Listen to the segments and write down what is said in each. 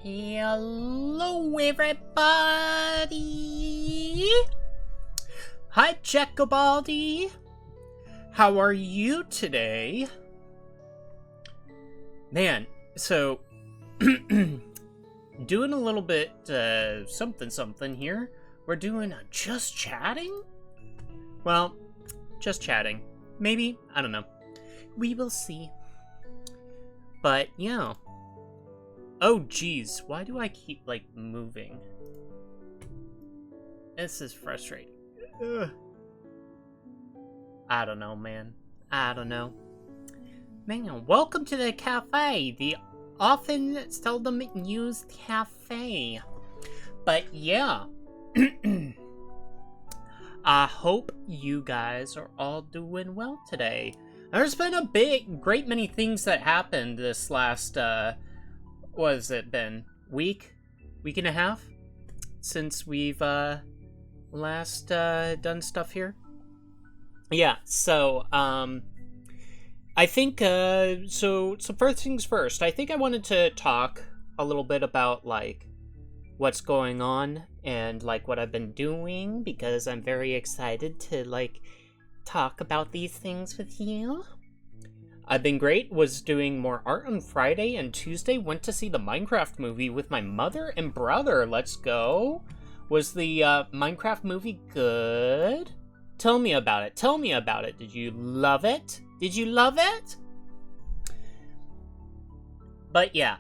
Hello, everybody! Hi, Jacobaldi! How are you today? Man, so, doing a little bit, something here. We're doing just chatting? Well, just chatting. Maybe, I don't know. We will see. But, yeah. Oh, geez. Why do I keep, moving? This is frustrating. Ugh. I don't know, man. I don't know. Man, welcome to the cafe. The often seldom used cafe. But, yeah. I hope you guys are all doing well today. There's been a great many things that happened this last, what has it been? Week and a half? Since we've, last, done stuff here? Yeah, so, I think, so first things first, I think I wanted to talk a little bit about, what's going on and, what I've been doing, because I'm very excited to, talk about these things with you. I've been great, was doing more art on Friday and Tuesday, went to see the Minecraft movie with my mother and brother, let's go. Was the Minecraft movie good? Tell me about it, did you love it? But yeah,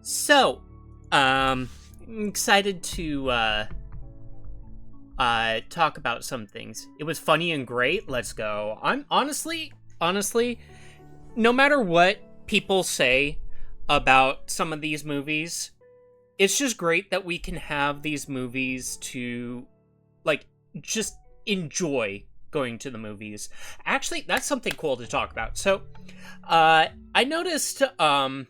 so, I'm excited to, talk about some things. It was funny and great, let's go. I'm honestly, no matter what people say about some of these movies, it's just great that we can have these movies to, just enjoy going to the movies. Actually, that's something cool to talk about. So, I noticed on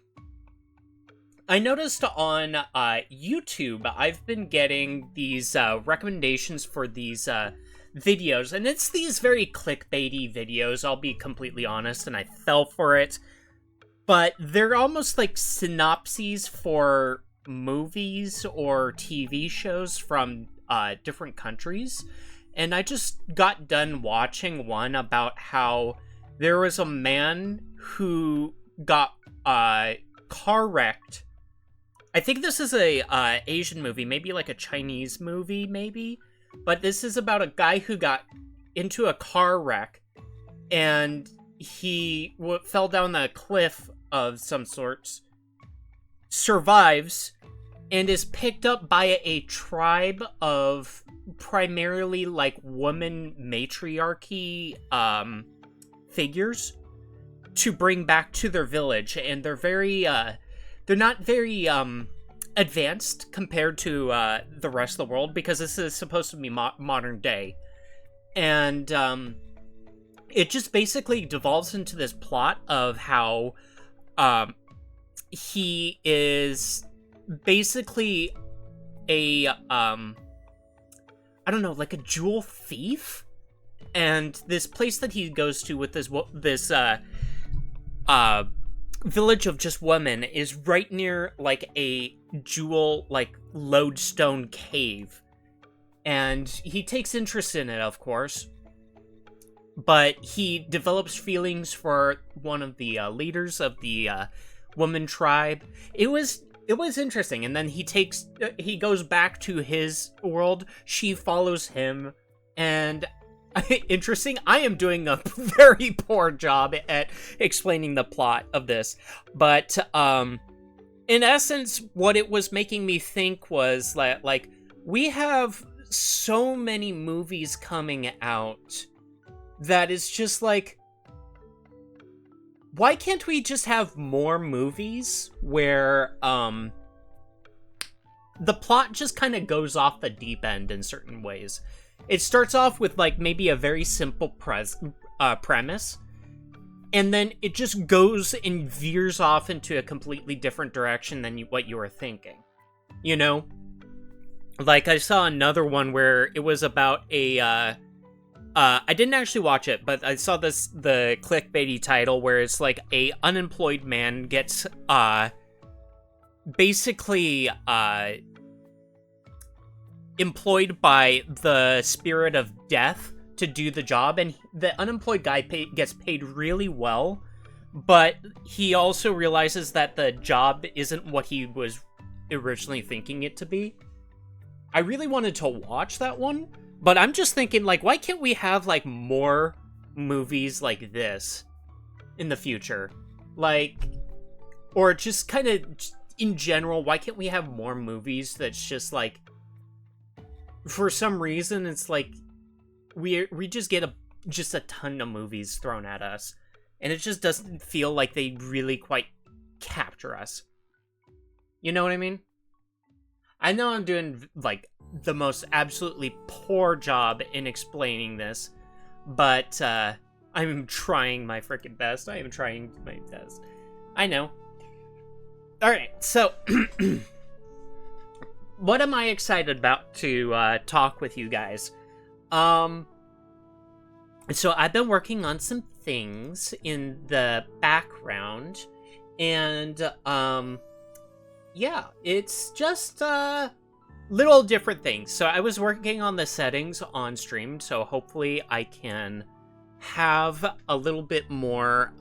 YouTube, I've been getting these recommendations for these videos, and it's these very clickbaity videos, I'll be completely honest, and I fell for it. But they're almost like synopses for movies or TV shows from different countries. And I just got done watching one about how there was a man who got car wrecked. I think this is a Asian movie, maybe like a Chinese movie, maybe. But this is about a guy who got into a car wreck, and he fell down a cliff of some sorts, survives, and is picked up by a tribe of primarily, woman matriarchy figures to bring back to their village. And they're they're not very advanced compared to the rest of the world, because this is supposed to be modern day. And it just basically devolves into this plot of how he is basically a I don't know, like a jewel thief. And this place that he goes to with this village of just women is right near a jewel lodestone cave, and he takes interest in it, of course, but he develops feelings for one of the leaders of the woman tribe. It was interesting. And then he goes back to his world, she follows him, and interesting. I am doing a very poor job at explaining the plot of this, but in essence, what it was making me think was that, we have so many movies coming out that is just why can't we just have more movies where the plot just kind of goes off the deep end in certain ways? It starts off with, maybe a very simple premise, and then it just goes and veers off into a completely different direction than what you were thinking. You know? I saw another one where it was about a, I didn't actually watch it, but I saw the clickbaity title where it's a unemployed man gets, basically employed by the spirit of death to do the job, and the unemployed guy gets paid really well, but he also realizes that the job isn't what he was originally thinking it to be. I really wanted to watch that one, but I'm just thinking, like, why can't we have, like, more movies like this in the future? Like, or just kind of, in general, why can't we have more movies that's just, like, for some reason, it's like, we just get a ton of movies thrown at us, and it just doesn't feel like they really quite capture us. You know what I mean? I know I'm doing, like, the most absolutely poor job in explaining this, but, I'm trying my freaking best. I am trying my best. I know. Alright, so, what am I excited about to, talk with you guys? So I've been working on some things in the background, and, yeah, it's just, little different things. So I was working on the settings on stream, so hopefully I can have a little bit more,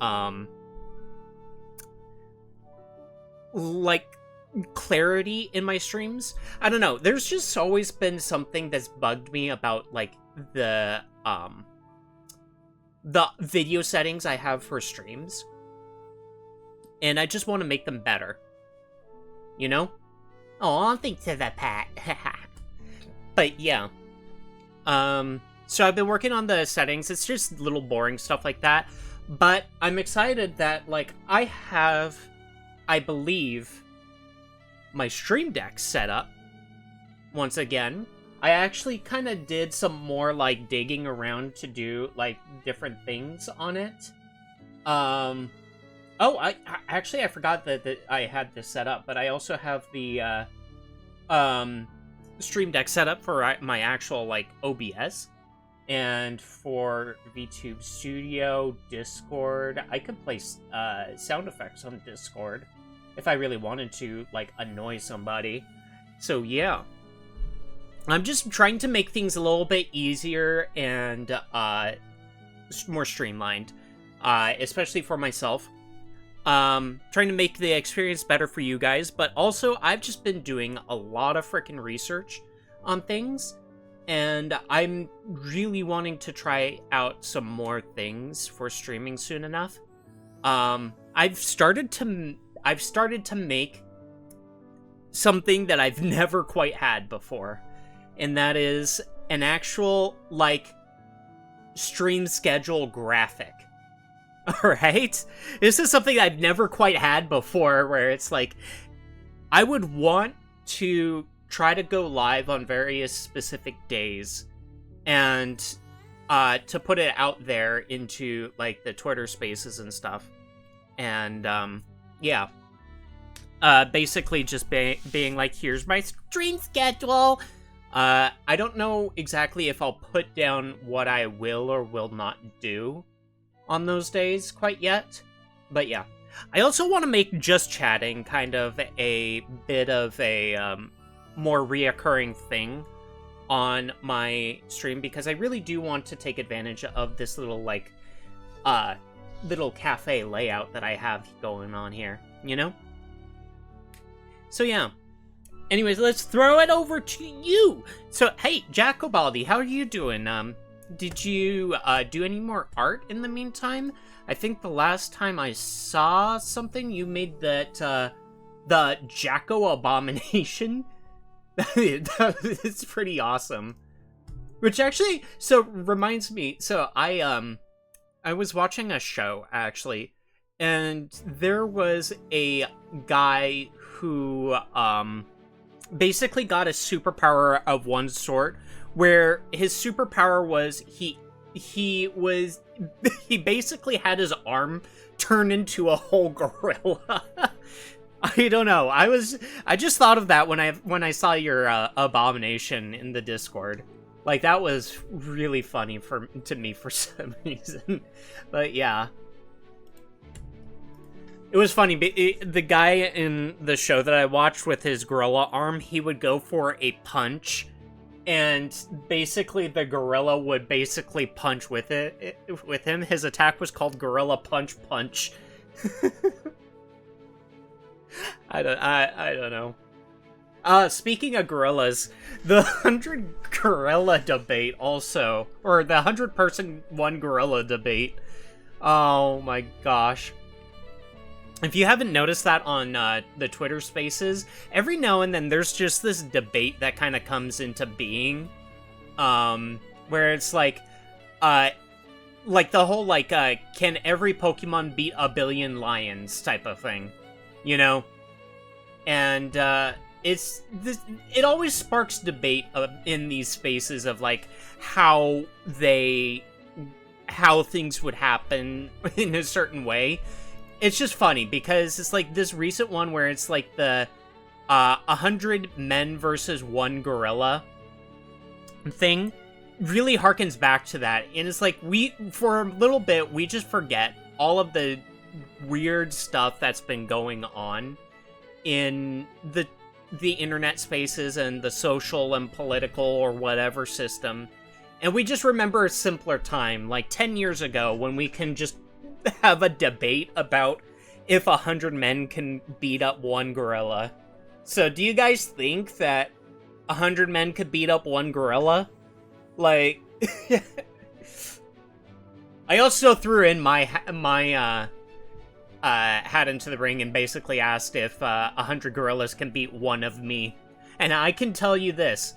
like, clarity in my streams. I don't know, there's just always been something that's bugged me about, like, the video settings I have for streams, and I just want to make them better, you know? Oh, thanks to that, Pat. But yeah, so I've been working on the settings. It's just little boring stuff like that, but I'm excited that, like, I have, I believe, my Stream Deck set up once again. I actually kind of did some more, like, digging around to do, like, different things on it. Oh, I actually, I forgot that I had this set up, but I also have the, Stream Deck set up for my actual, like, OBS. And for VTube Studio, Discord, I could play, sound effects on Discord if I really wanted to, like, annoy somebody. So, yeah. I'm just trying to make things a little bit easier and, more streamlined, especially for myself. Trying to make the experience better for you guys, but also I've just been doing a lot of freaking research on things, and I'm really wanting to try out some more things for streaming soon enough. I've started to make something that I've never quite had before, and that is an actual, like, stream schedule graphic. Alright? This is something I've never quite had before, where it's like, I would want to try to go live on various specific days, and to put it out there into, like, the Twitter spaces and stuff. And, yeah. Basically just being like, here's my stream schedule! I don't know exactly if I'll put down what I will or will not do on those days quite yet, but yeah. I also want to make just chatting kind of a bit of a more reoccurring thing on my stream, because I really do want to take advantage of this little, like, little cafe layout that I have going on here, you know? So yeah. Anyways, let's throw it over to you. So, hey, Jacobaldi, how are you doing? Did you do any more art in the meantime? I think the last time I saw something, you made that, the Jacko Abomination. It's pretty awesome. Which actually, so, reminds me, so I was watching a show, actually, and there was a guy who, basically got a superpower of one sort, where his superpower was he basically had his arm turn into a whole gorilla. I don't know. I just thought of that when I saw your abomination in the Discord. Like, that was really funny to me for some reason. But yeah. It was funny. The guy in the show that I watched with his gorilla arm, he would go for a punch, and basically the gorilla would basically punch with him. His attack was called Gorilla Punch Punch. I don't know. Speaking of gorillas, the 100 gorilla debate also, or the 100-person one gorilla debate. Oh my gosh. If you haven't noticed that on the Twitter Spaces, every now and then there's just this debate that kind of comes into being, where it's like the whole, can every Pokemon beat a billion lions type of thing, you know? And, it always sparks debate in these spaces of, like, how things would happen in a certain way. It's just funny, because it's, like, this recent one where it's, like, the 100 men versus 1 gorilla thing really harkens back to that. And it's like, for a little bit, we just forget all of the weird stuff that's been going on in the internet spaces and the social and political or whatever system. And we just remember a simpler time, like 10 years ago, when we can just have a debate about if 100 men can beat up 1 gorilla. So do you guys think that 100 men could beat up 1 gorilla? Like, I also threw in my hat into the ring and basically asked if 100 gorillas can beat 1 of me. And I can tell you this.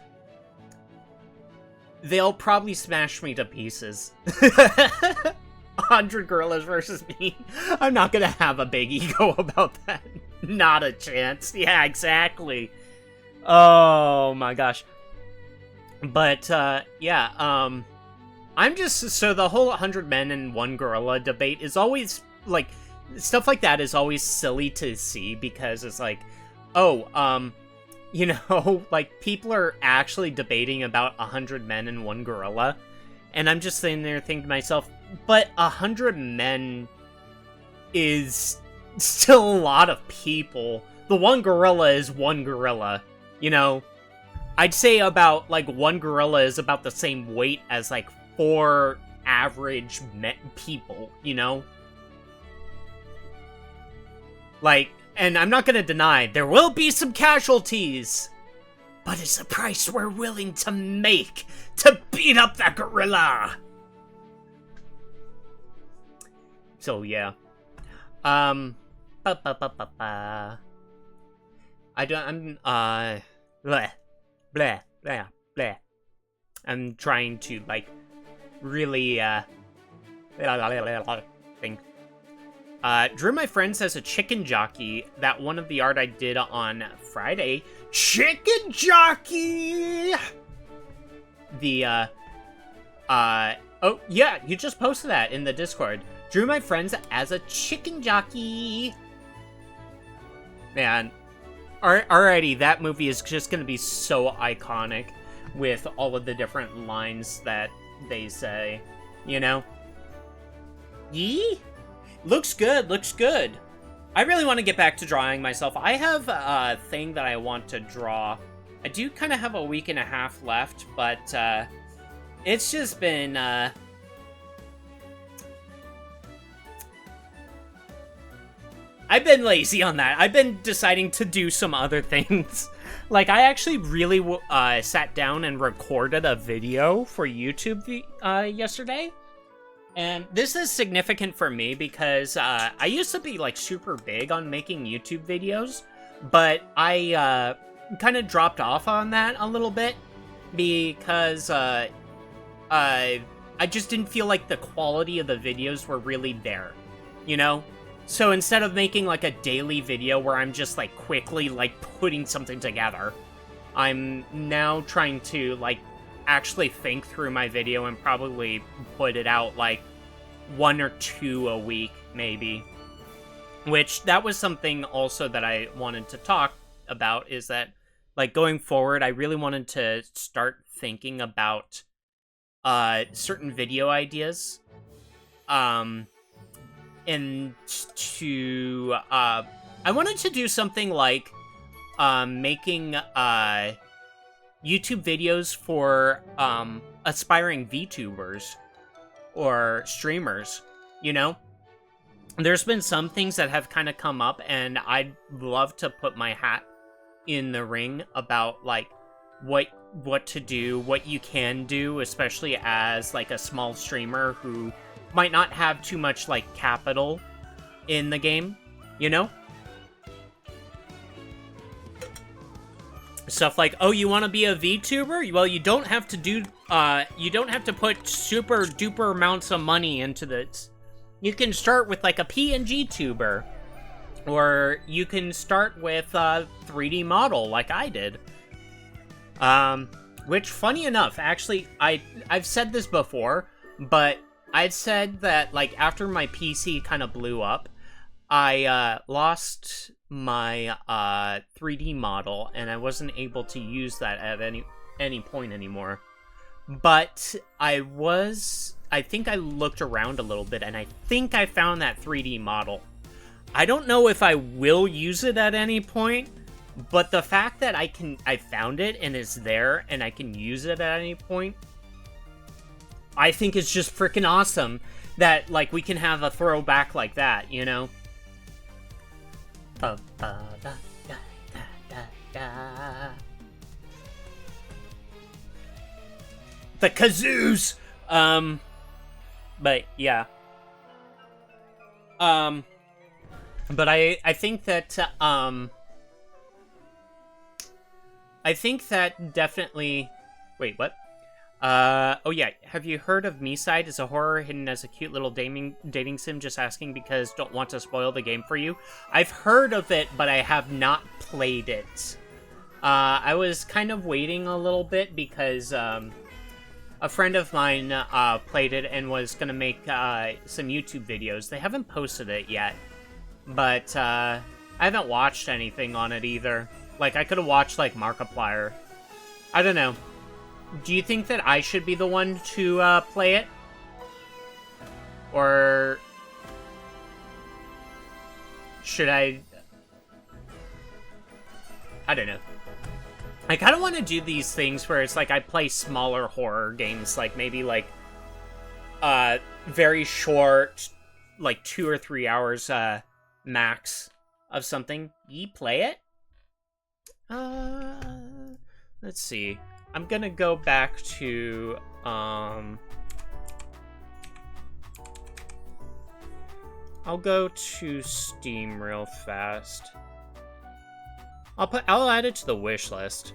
They'll probably smash me to pieces. 100 gorillas versus me. I'm not gonna have a big ego about that. Not a chance. Yeah, exactly. Oh my gosh. But, yeah, I'm just, so the whole 100 men and 1 gorilla debate is always, like, stuff like that is always silly to see, because it's like, oh, you know, like, people are actually debating about 100 men and 1 gorilla, and I'm just sitting there thinking to myself, but 100 men is still a lot of people. The 1 gorilla is 1 gorilla, you know? I'd say about, like, 1 gorilla is about the same weight as, like, 4 average people, you know? Like, and I'm not gonna deny, there will be some casualties, but it's a price we're willing to make to beat up that gorilla! So, yeah. Bleh, bleh, bleh, bleh. I'm trying to, like, really, think. Drew, my friend, says a chicken jockey that one of the art I did on Friday. Chicken jockey! Oh, yeah, you just posted that in the Discord. Drew my friends as a chicken jockey. Man, alrighty, that movie is just gonna be so iconic with all of the different lines that they say, you know? Yee? Looks good, looks good. I really want to get back to drawing myself. I have a thing that I want to draw. I do kind of have a week and a half left, but it's just been I've been lazy on that. I've been deciding to do some other things. Like, I actually really sat down and recorded a video for YouTube yesterday. And this is significant for me because I used to be, like, super big on making YouTube videos, but I kind of dropped off on that a little bit because I just didn't feel like the quality of the videos were really there, you know? So instead of making, like, a daily video where I'm just, like, quickly, like, putting something together, I'm now trying to, like, actually think through my video and probably put it out, like, 1 or 2 a week, maybe. Which, that was something also that I wanted to talk about, is that, like, going forward, I really wanted to start thinking about certain video ideas. and to I wanted to do something like making YouTube videos for aspiring VTubers or streamers, you know? There's been some things that have kind of come up, and I'd love to put my hat in the ring about, like, what to do, what you can do, especially as, like, a small streamer who might not have too much, like, capital in the game, you know? Stuff like, oh, you want to be a VTuber? Well, you don't have to do, you don't have to put super duper amounts of money into this. You can start with, like, a PNG tuber. Or you can start with a 3D model, like I did. Which, funny enough, actually, I've said this before, but I've said that, like, after my PC kind of blew up, I lost my 3D model, and I wasn't able to use that at any point anymore. But I think I looked around a little bit, and I think I found that 3D model. I don't know if I will use it at any point, but the fact that I found it and it's there and I can use it at any point, I think it's just freaking awesome that, like, we can have a throwback like that, you know? The kazoos! But yeah. But I think that, I think that definitely... Wait, what? Oh yeah, have you heard of Me-Side? It's a horror hidden as a cute little dating sim, just asking because don't want to spoil the game for you. I've heard of it, but I have not played it. I was kind of waiting a little bit because, a friend of mine, played it and was gonna make, some YouTube videos. They haven't posted it yet. But, I haven't watched anything on it either. Like, I could have watched, like, Markiplier. I don't know. Do you think that I should be the one to, play it? Or... should I... I don't know. I kind of want to do these things where it's like I play smaller horror games. Like, maybe, like, very short, like, 2 or 3 hours, max of something. Ye play it? Let's see. I'm gonna go back to, I'll go to Steam real fast. I'll add it to the wish list.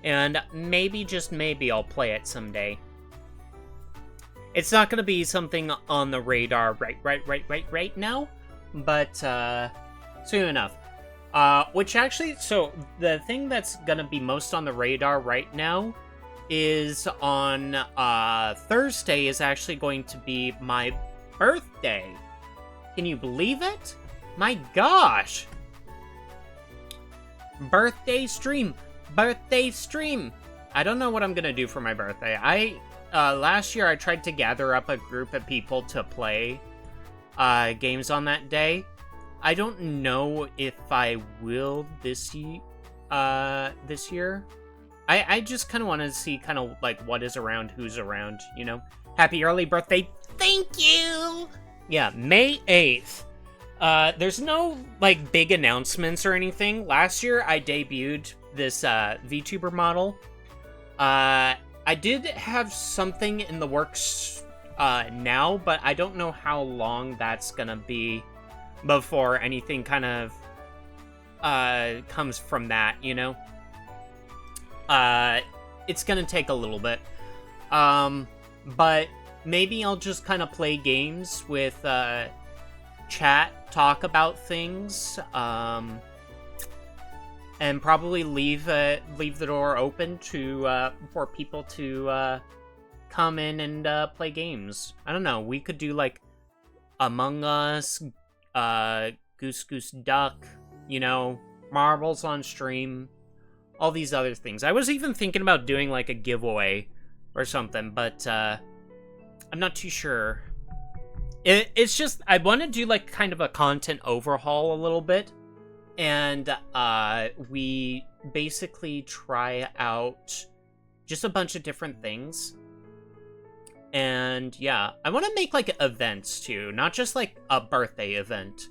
And maybe, just maybe, I'll play it someday. It's not gonna be something on the radar right now, but, soon enough. Which actually, so, the thing that's gonna be most on the radar right now is on, Thursday is actually going to be my birthday. Can you believe it? My gosh! Birthday stream! Birthday stream! I don't know what I'm gonna do for my birthday. Last year I tried to gather up a group of people to play, games on that day. I don't know if I will this year. I just kind of want to see kind of, like, what is around, who's around, you know? Happy early birthday. Thank you! Yeah, May 8th. There's no, like, big announcements or anything. Last year, I debuted this, VTuber model. I did have something in the works, now, but I don't know how long that's gonna be before anything kind of, comes from that, you know? It's gonna take a little bit. But maybe I'll just kind of play games with, chat, talk about things, and probably leave the door open to, for people to, come in and, play games. I don't know, we could do, like, Among Us, Goose Goose Duck, you know, Marbles on stream, all these other things. I was even thinking about doing, like, a giveaway or something, but, I'm not too sure It's just, I want to do, like, kind of a content overhaul a little bit. And, we basically try out just a bunch of different things. And, yeah, I want to make, like, events, too. Not just, like, a birthday event.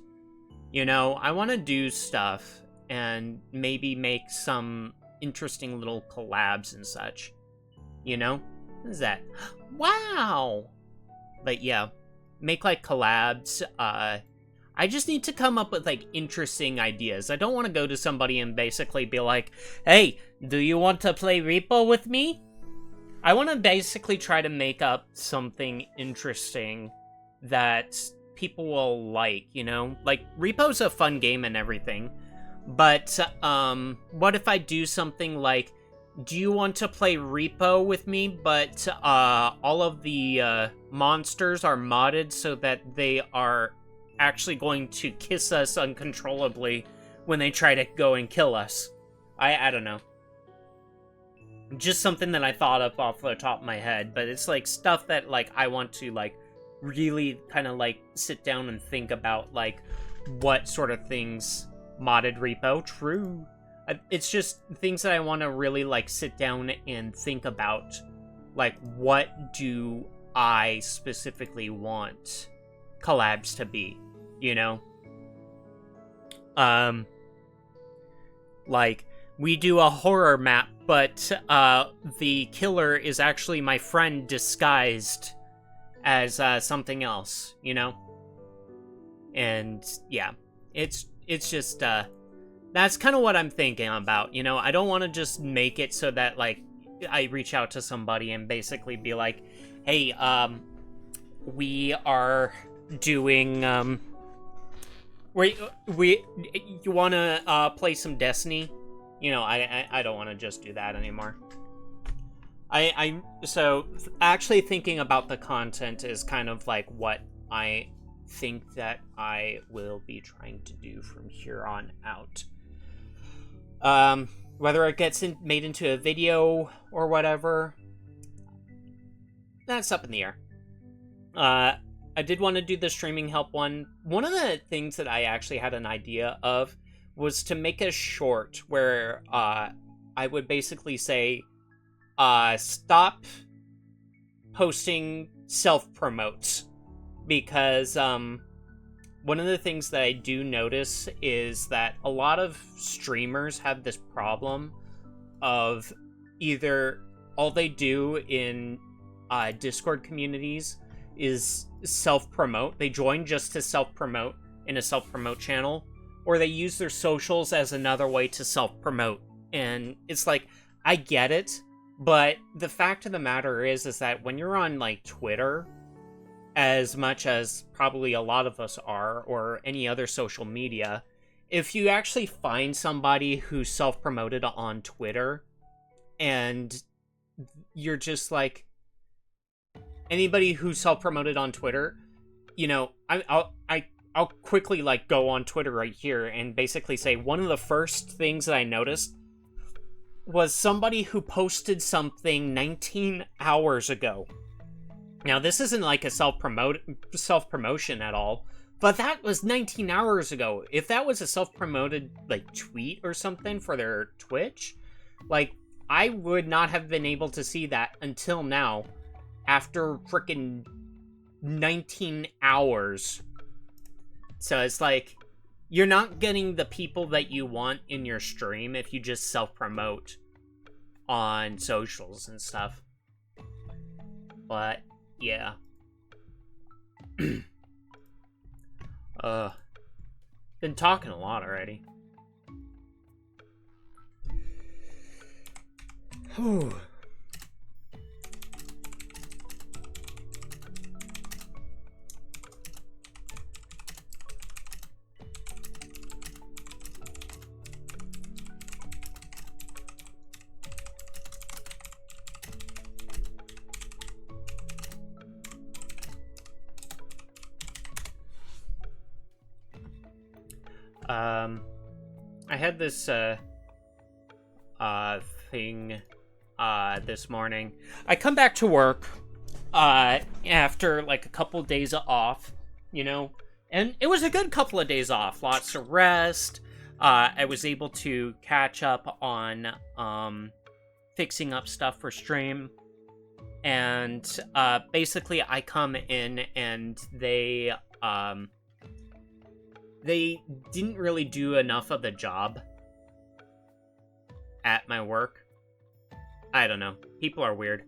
You know, I want to do stuff and maybe make some interesting little collabs and such. You know? What is that? Wow! But, yeah. Make, like, collabs. I just need to come up with, like, interesting ideas. I don't want to go to somebody and basically be like, hey, do you want to play Repo with me? I want to basically try to make up something interesting that people will like, you know? Like, Repo's a fun game and everything, but, what if I do something like, do you want to play Repo with me, but, all of the, monsters are modded so that they are actually going to kiss us uncontrollably when they try to go and kill us. I don't know. Just something that I thought of off the top of my head, but it's like stuff that like I want to like really kind of like sit down and think about, like what sort of things modded Repo. True. It's just things that I want to really like sit down and think about, like what do I specifically want collabs to be, you know? Like, we do a horror map, but, the killer is actually my friend disguised as, something else, you know? And, yeah. It's just, that's kind of what I'm thinking about, you know? I don't want to just make it so that, like, I reach out to somebody and basically be like, hey, we are doing, you wanna, play some Destiny? You know, I don't want to just do that anymore. So, actually thinking about the content is kind of like what I think that I will be trying to do from here on out. Whether it gets made into a video or whatever, that's up in the air. I did want to do the streaming help one. One of the things that I actually had an idea of was to make a short where I would basically say, stop posting self-promotes. Because one of the things that I do notice is that a lot of streamers have this problem of either all they do in Discord communities is self-promote. They join just to self-promote in a self-promote channel, or they use their socials as another way to self-promote. And it's like, I get it, but the fact of the matter is that when you're on, like, Twitter, as much as probably a lot of us are, or any other social media, if you actually find somebody who self-promoted on Twitter, and you're just like, anybody who self-promoted on Twitter, you know, I'll quickly, like, go on Twitter right here and basically say one of the first things that I noticed was somebody who posted something 19 hours ago. Now, this isn't like a self-promotion at all, but that was 19 hours ago. If that was a self-promoted, like, tweet or something for their Twitch, like, I would not have been able to see that until now, after frickin' 19 hours. So it's like, you're not getting the people that you want in your stream if you just self-promote on socials and stuff. But, yeah. Been talking a lot already. Whew. I had this, thing, this morning. I come back to work, after, like, a couple days off, you know? And it was a good couple of days off. Lots of rest. I was able to catch up on fixing up stuff for stream. And basically I come in and they didn't really do enough of the job at my work. I don't know. People are weird.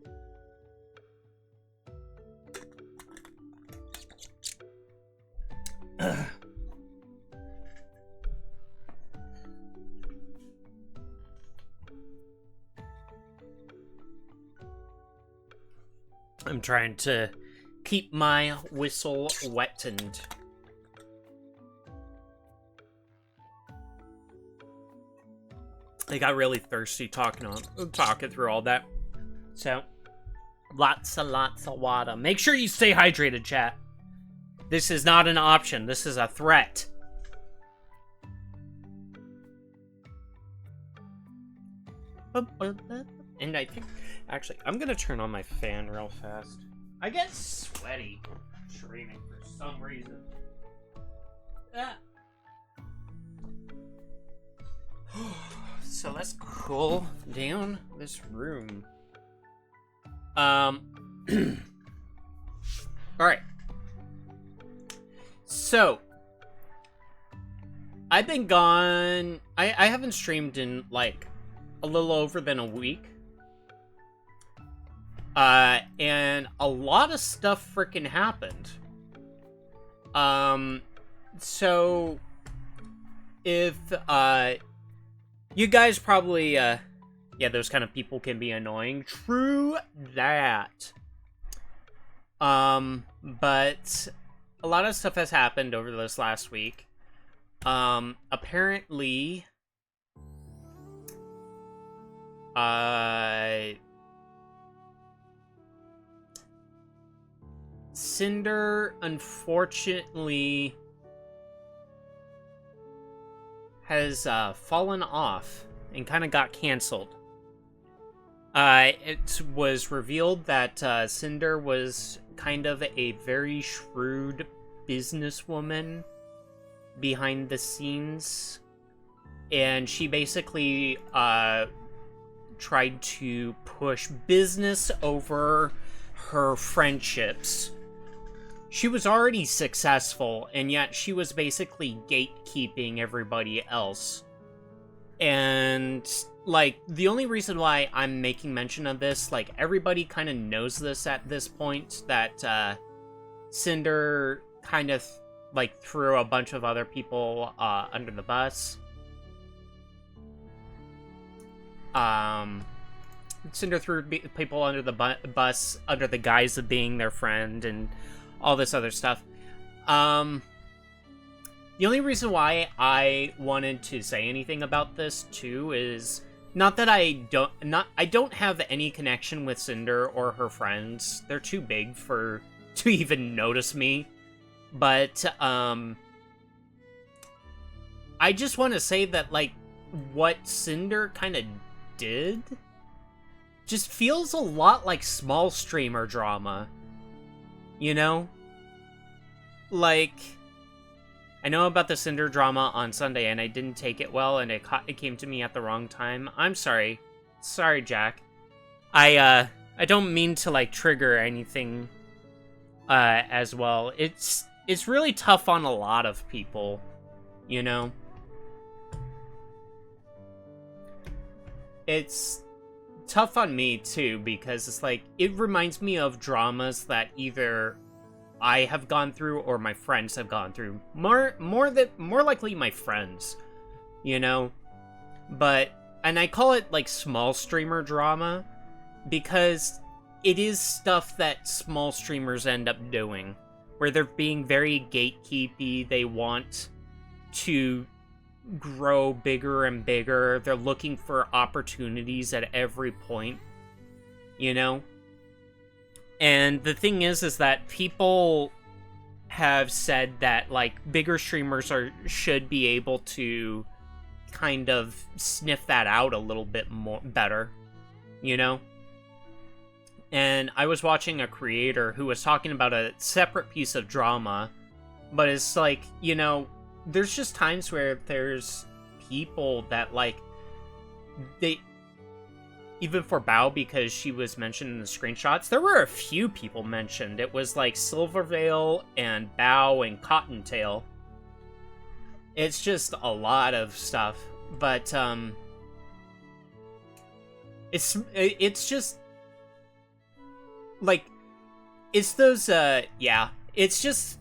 I'm trying to keep my whistle wettened. I got really thirsty talking through all that. So, lots of water. Make sure you stay hydrated, chat. This is not an option. This is a threat. And I think, actually, I'm gonna turn on my fan real fast. I get sweaty streaming for some reason. So let's cool down this room. Alright. So, I've been gone. I haven't streamed in like a little over than a week. And a lot of stuff freaking happened. So if you guys probably yeah, those kind of people can be annoying. True that. But a lot of stuff has happened over this last week. Apparently Sinder, unfortunately, has fallen off and kind of got canceled. It was revealed that Sinder was kind of a very shrewd businesswoman behind the scenes, and she basically tried to push business over her friendships. She was already successful, and yet she was basically gatekeeping everybody else. And, like, the only reason why I'm making mention of this, like, everybody kind of knows this at this point, that Sinder kind of, like, threw a bunch of other people under the bus. Sinder threw people under the bus under the guise of being their friend and all this other stuff. The only reason why I wanted to say anything about this too is not that I don't have any connection with Sinder or her friends. They're too big to even notice me. But I just want to say that, like, what Sinder kind of did just feels a lot like small streamer drama. You know? Like, I know about the Sinder drama on Sunday, and I didn't take it well, and it came to me at the wrong time. I'm sorry. Sorry, Jack. I don't mean to, like, trigger anything, as well. It's really tough on a lot of people, you know? It's tough on me too, because it's like, it reminds me of dramas that either I have gone through or my friends have gone through. More likely my friends, you know? And I call it like small streamer drama because it is stuff that small streamers end up doing, where they're being very gatekeepy. They want to grow bigger and bigger. They're looking for opportunities at every point, you know? And the thing is that people have said that, like, bigger streamers should be able to kind of sniff that out a little bit more better, you know? And I was watching a creator who was talking about a separate piece of drama But it's like, you know, there's just times where there's people that, like, they, even for Bao, because she was mentioned in the screenshots, there were a few people mentioned. It was like Silverveil and Bao and Cottontail. It's just a lot of stuff, but it's just like, it's those yeah, it's just,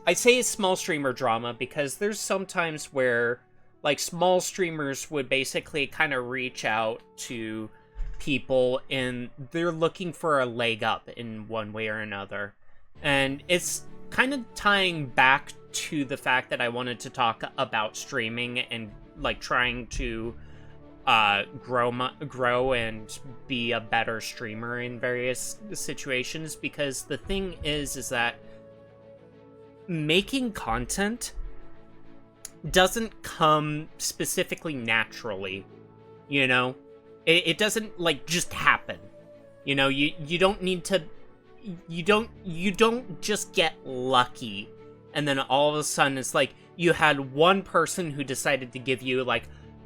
I say it's small streamer drama because there's sometimes where, like, small streamers would basically kind of reach out to people and they're looking for a leg up in one way or another. And it's kind of tying back to the fact that I wanted to talk about streaming and, like, trying to grow and be a better streamer in various situations, because the thing is that making content doesn't come specifically naturally, you know? It doesn't, like, just happen. You know, you don't need to, you don't just get lucky and then all of a sudden it's like you had one person who decided to give you like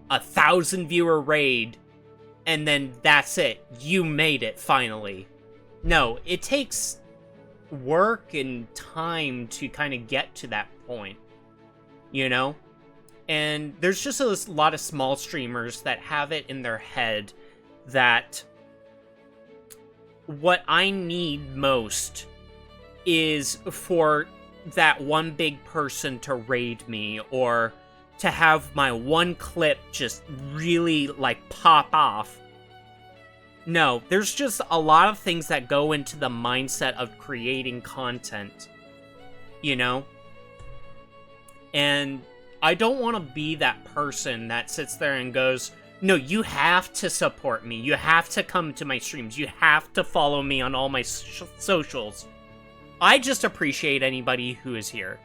1,000 viewer raid and then that's it, you made it finally. No, it takes work and time to kind of get to that point, you know? And there's just a lot of small streamers that have it in their head that what I need most is for that one big person to raid me, or to have my one clip just really, like, pop off. No, there's just a lot of things that go into the mindset of creating content, you know? And I don't want to be that person that sits there and goes, no, you have to support me. You have to come to my streams. You have to follow me on all my socials. I just appreciate anybody who is here.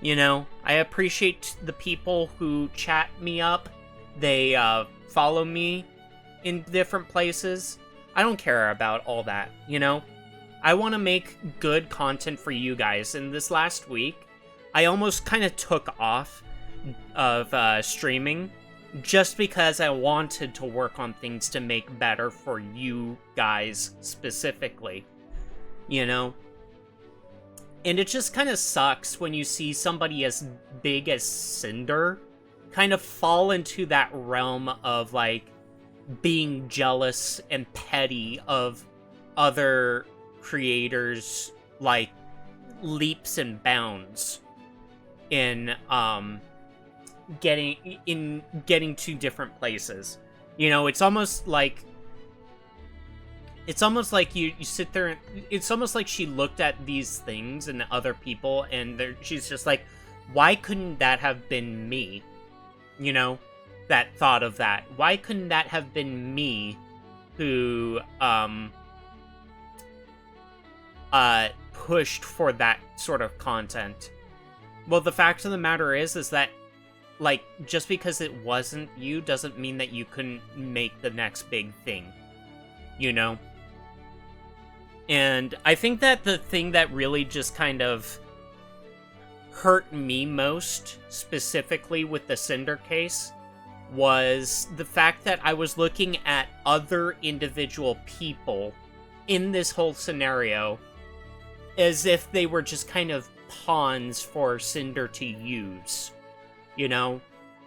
You know, I appreciate the people who chat me up. They follow me in different places. I don't care about all that, you know? I want to make good content for you guys. And this last week, I almost kind of took off of streaming just because I wanted to work on things to make better for you guys specifically, you know? And it just kind of sucks when you see somebody as big as Sinder kind of fall into that realm of, like, being jealous and petty of other creators, like, leaps and bounds in, getting to different places. You know, it's almost like you sit there and it's almost like she looked at these things and other people and she's just like, why couldn't that have been me? You know, that thought of that. Why couldn't that have been me who pushed for that sort of content? Well, the fact of the matter is that, like, just because it wasn't you doesn't mean that you couldn't make the next big thing, you know? And I think that the thing that really just kind of hurt me most, specifically with the Sinder case, was the fact that I was looking at other individual people in this whole scenario as if they were just kind of pawns for Sinder to use. You know?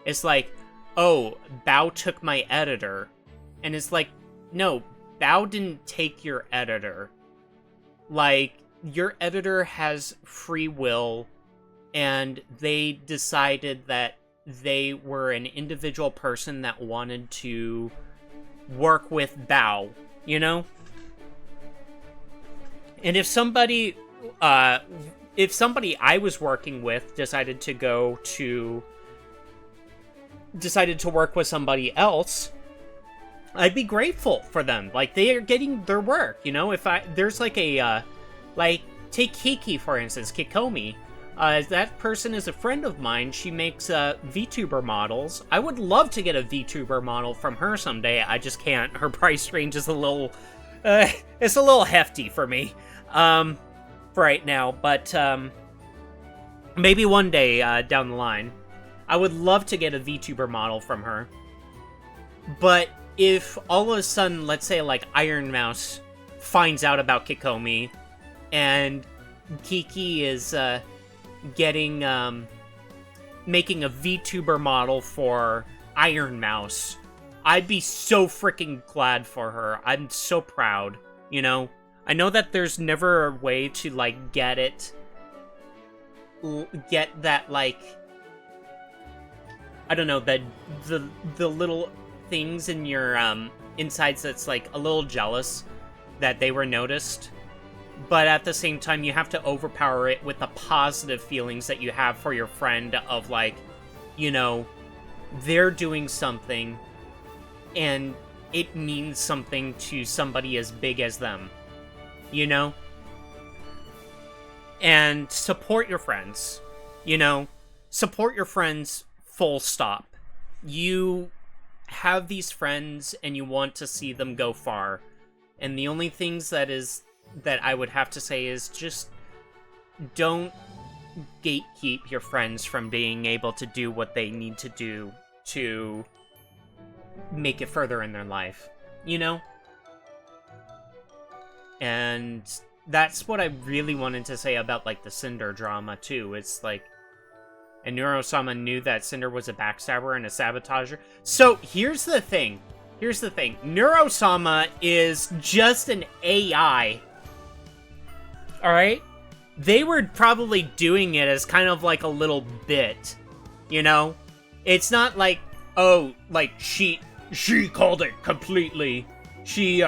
It's like, oh, Bao took my editor. And it's like, no, Bao didn't take your editor. Like, your editor has free will, and they decided that they were an individual person that wanted to work with Bao, you know? And if somebody I was working with decided to work with somebody else, I'd be grateful for them. Like, they are getting their work, you know? If there's like a, like, take Kiki, for instance, Kikomi. That person is a friend of mine. She makes, VTuber models. I would love to get a VTuber model from her someday. I just can't. Her price range is a little, it's a little hefty for me, right now. But, maybe one day down the line, I would love to get a VTuber model from her. But if all of a sudden, let's say, like, Iron Mouse finds out about Kikomi, and Kiki is making a VTuber model for Iron Mouse, I'd be so freaking glad for her. I'm so proud, you know? I know that there's never a way to, like, get that, like, I don't know, that the little things in your insides that's, like, a little jealous that they were noticed. But at the same time, you have to overpower it with the positive feelings that you have for your friend of, like, you know, they're doing something and it means something to somebody as big as them, you know? And support your friends, you know? Support your friends, full stop. You have these friends and you want to see them go far. And the only things that I would have to say is just don't gatekeep your friends from being able to do what they need to do to make it further in their life, you know? And that's what I really wanted to say about, like, the Sinder drama, too. It's like, and Neuro-sama knew that Sinder was a backstabber and a sabotager. So, here's the thing. Neuro-sama is just an AI. Alright? They were probably doing it as kind of like a little bit. You know? It's not like, oh, like, she called it completely. She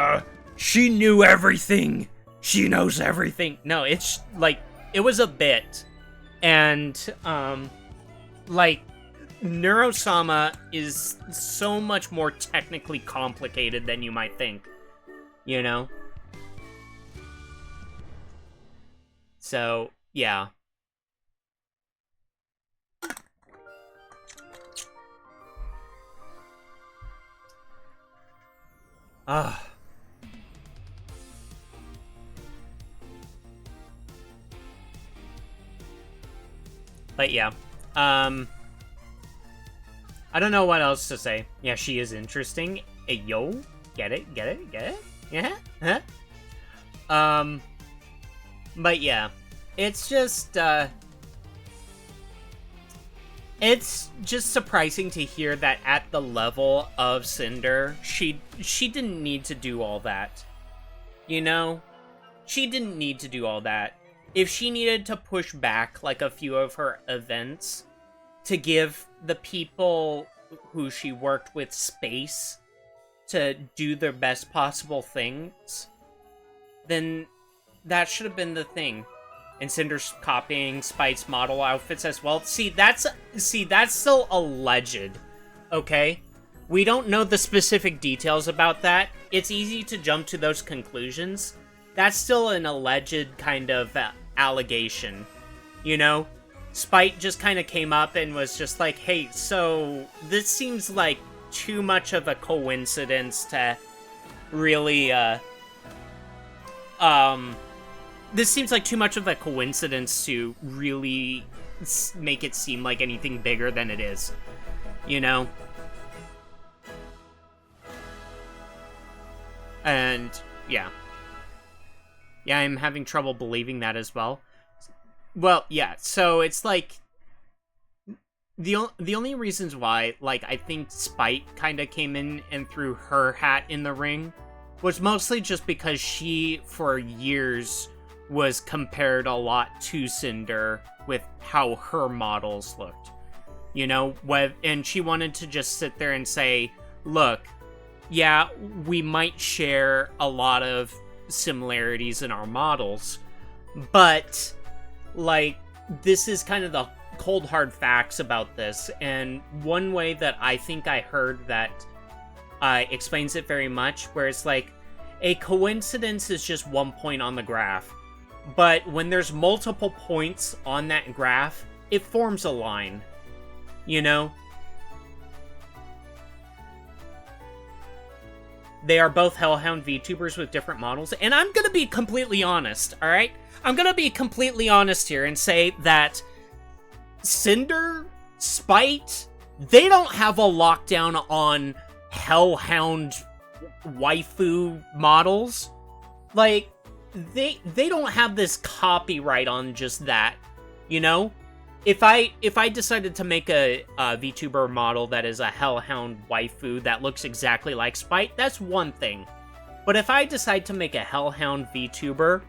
knew everything. She knows everything. No, it's, like, it was a bit. And, like, Neuro-sama is so much more technically complicated than you might think. You know? So, yeah. But yeah, I don't know what else to say. Yeah, she is interesting. Hey, yo, get it? Yeah, huh? But yeah, it's just surprising to hear that at the level of Sinder, she didn't need to do all that. You know? She didn't need to do all that. If she needed to push back, like, a few of her events to give the people who she worked with space to do their best possible things, then that should have been the thing. And Cinder's copying Spite's model outfits as well. See, that's still alleged, okay? We don't know the specific details about that. It's easy to jump to those conclusions. That's still an alleged kind of allegation, you know? Spite just kind of came up and was just like, hey, so this seems like too much of a coincidence to really, this seems like too much of a coincidence to really make it seem like anything bigger than it is, you know? And, yeah. Yeah, I'm having trouble believing that as well. Well, yeah, so it's like, the only reasons why, like, I think Spite kind of came in and threw her hat in the ring was mostly just because she, for years, was compared a lot to Sinder with how her models looked. You know, and she wanted to just sit there and say, look, yeah, we might share a lot of similarities in our models, but, like, this is kind of the cold hard facts about this. And one way that I think I heard that explains it very much, where it's like, a coincidence is just one point on the graph, but when there's multiple points on that graph, it forms a line, you know? They are both Hellhound VTubers with different models, and I'm gonna be completely honest, alright? I'm gonna be completely honest here and say that Sinder, Spite, they don't have a lockdown on Hellhound waifu models. Like, they don't have this copyright on just that, you know? If I decided to make a VTuber model that is a Hellhound waifu that looks exactly like Spite, that's one thing. But if I decide to make a Hellhound VTuber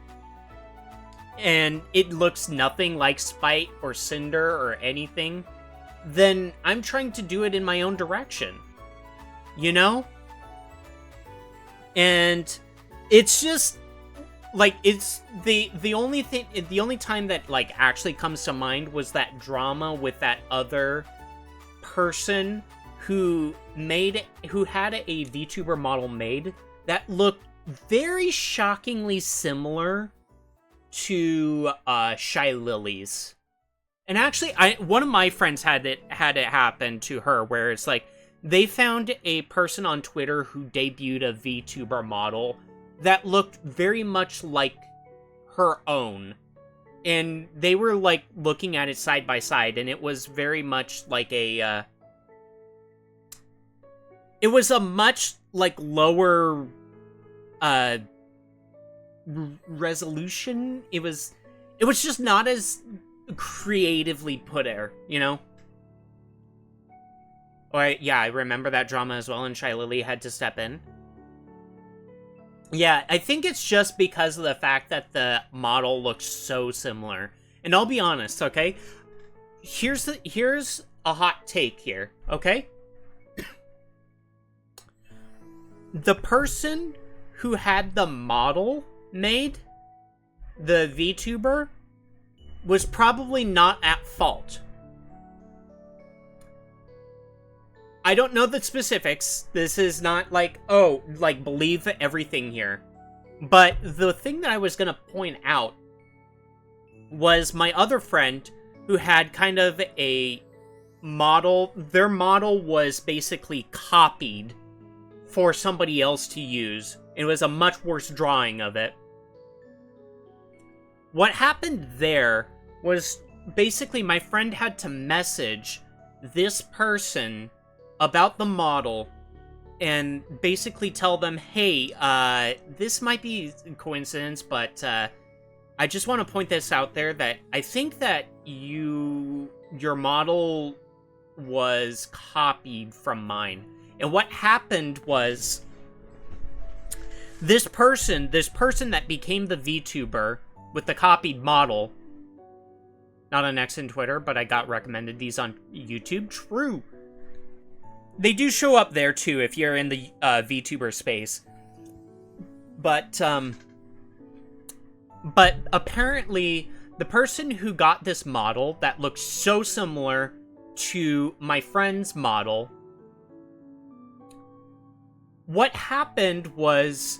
and it looks nothing like Spite or Sinder or anything, then I'm trying to do it in my own direction. You know? And it's just like, it's the only time that like actually comes to mind was that drama with that other person who had a VTuber model made that looked very shockingly similar to Shy Lily's. And actually, one of my friends had it happen to her, where it's like they found a person on Twitter who debuted a VTuber model that looked very much like her own. And they were, like, looking at it side by side, and it was very much like a, it was a much, like, lower, resolution. It was just not as creatively put there, you know? Yeah, I remember that drama as well, and Shy Lily had to step in. Yeah, I think it's just because of the fact that the model looks so similar. And I'll be honest, okay? Here's a hot take here, okay? The person who had the model made, the VTuber, was probably not at fault. I don't know the specifics. This is not like, oh, like, believe everything here. But the thing that I was gonna point out was my other friend who had kind of a model. Their model was basically copied for somebody else to use. It was a much worse drawing of it. What happened there was basically my friend had to message this person about the model and basically tell them, hey, this might be a coincidence, but I just want to point this out there that I think that your model was copied from mine. And what happened was this person that became the VTuber with the copied model, not on X and Twitter, but I got recommended these on YouTube. True. They do show up there, too, if you're in the VTuber space. But apparently, the person who got this model that looks so similar to my friend's model, what happened was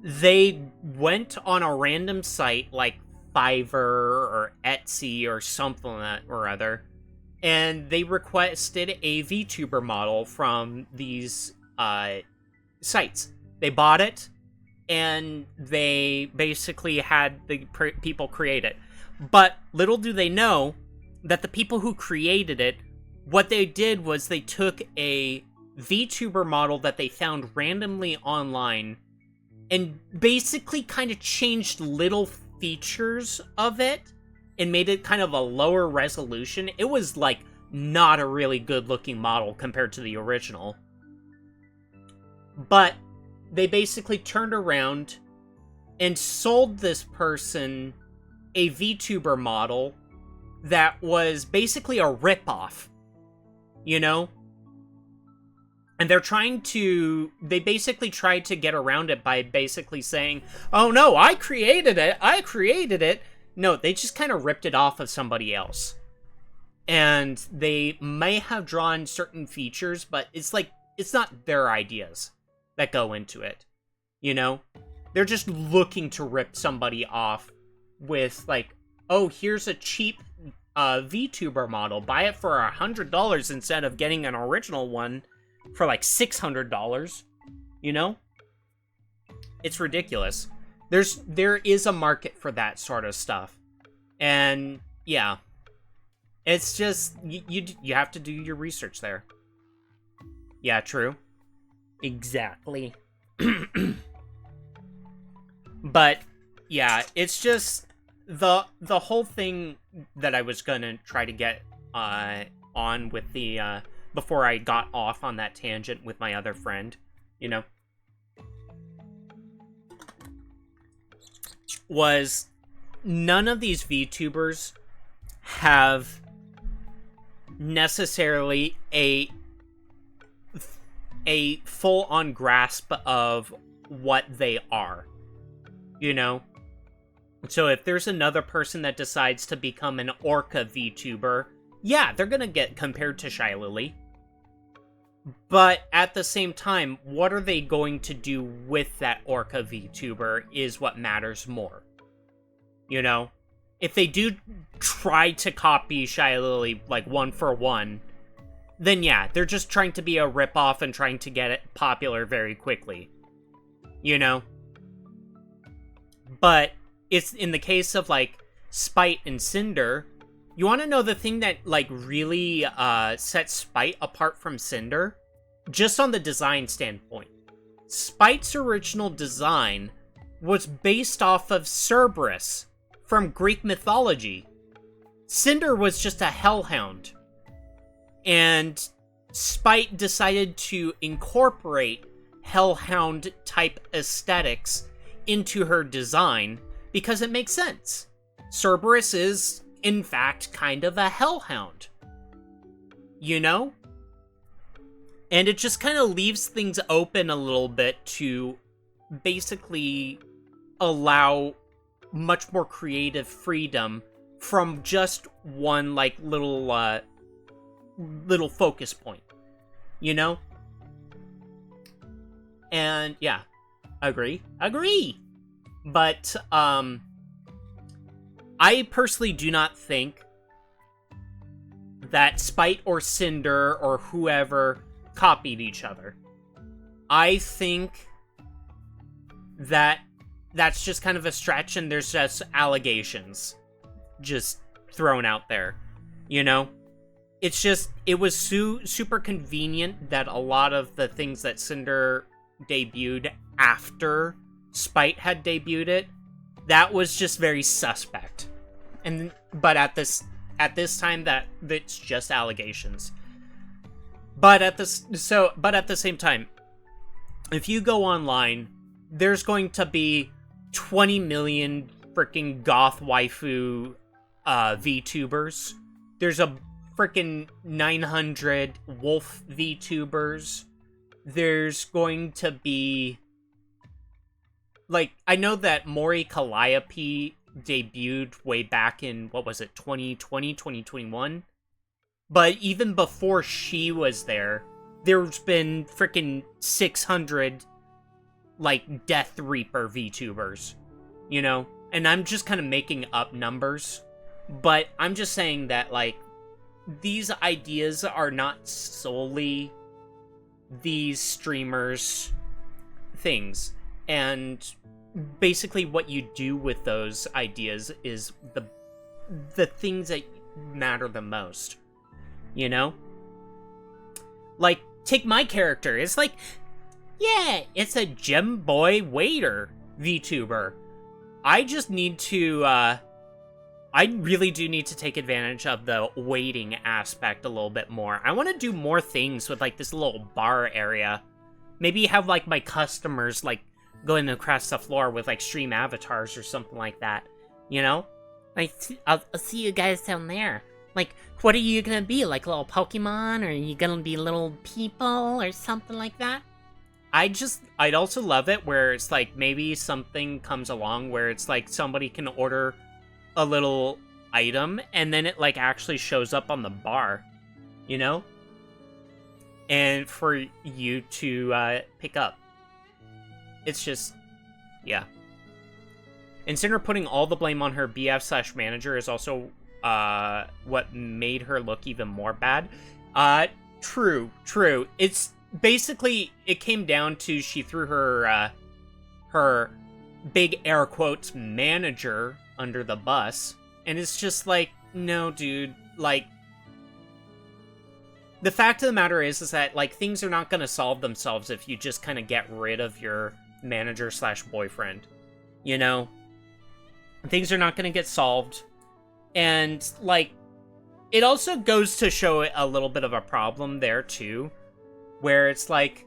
they went on a random site like Fiverr or Etsy or something or other, and they requested a VTuber model from these sites. They bought it, and they basically had the people create it. But little do they know that the people who created it, what they did was they took a VTuber model that they found randomly online and basically kind of changed little features of it and made it kind of a lower resolution. It was, like, not a really good-looking model compared to the original. But they basically turned around and sold this person a VTuber model that was basically a ripoff, you know? And they basically tried to get around it by basically saying, oh no, I created it! No, they just kind of ripped it off of somebody else. And they may have drawn certain features, but it's like, it's not their ideas that go into it, you know? They're just looking to rip somebody off with, like, oh, here's a cheap VTuber model. Buy it for $100 instead of getting an original one for, like, $600, you know? It's ridiculous. There is a market for that sort of stuff. And, yeah. It's just, you have to do your research there. Yeah, true. Exactly. But, yeah, it's just, the whole thing that I was gonna try to get on with the, before I got off on that tangent with my other friend, you know, was none of these VTubers have necessarily a full-on grasp of what they are, you know? So if there's another person that decides to become an Orca VTuber, yeah, they're gonna get compared to Shylily. But at the same time, what are they going to do with that Orca VTuber is what matters more. You know? If they do try to copy Shylily, like, one for one, then yeah, they're just trying to be a ripoff and trying to get it popular very quickly. You know? But it's in the case of, like, Spite and Sinder, you want to know the thing that, like, really sets Spite apart from Sinder? Just on the design standpoint. Spite's original design was based off of Cerberus from Greek mythology. Sinder was just a hellhound. And Spite decided to incorporate hellhound-type aesthetics into her design because it makes sense. Cerberus is, in fact, kind of a hellhound. You know? And it just kind of leaves things open a little bit to basically allow much more creative freedom from just one, like, little focus point. You know? And, yeah. Agree. But, I personally do not think that Spite or Sinder or whoever copied each other. I think that that's just kind of a stretch and there's just allegations just thrown out there, you know? It's just, it was super convenient that a lot of the things that Sinder debuted after Spite had debuted it, that was just very suspect. But at this time, that's just allegations. But at the same time, if you go online, there's going to be 20 million freaking goth waifu VTubers. There's a freaking 900 wolf VTubers. There's going to be, like, I know that Mori Calliope debuted way back in, what was it, 2020, 2021? But even before she was there's been freaking 600, like, Death Reaper VTubers, you know? And I'm just kind of making up numbers, but I'm just saying that, like, these ideas are not solely these streamers' things. And basically what you do with those ideas is the things that matter the most. You know? Like, take my character. It's like, yeah, it's a gem boy waiter VTuber. I just need to, I really do need to take advantage of the waiting aspect a little bit more. I want to do more things with, like, this little bar area. Maybe have, like, my customers, like, going across the floor with, like, stream avatars or something like that. You know? Like, I'll see you guys down there. Like, what are you gonna be? Like, little Pokemon? Or are you gonna be little people? Or something like that? I'd also love it where it's, like, maybe something comes along where it's, like, somebody can order a little item, and then it, like, actually shows up on the bar. You know? And for you to, pick up. It's just, yeah. And Cinder putting all the blame on her BF/manager is also what made her look even more bad. True. It's basically, it came down to she threw her big air quotes manager under the bus. And it's just like, no, dude. Like, the fact of the matter is that, like, things are not going to solve themselves if you just kind of get rid of your manager slash boyfriend. You know? Things are not going to get solved. And, like, it also goes to show a little bit of a problem there, too. Where it's like,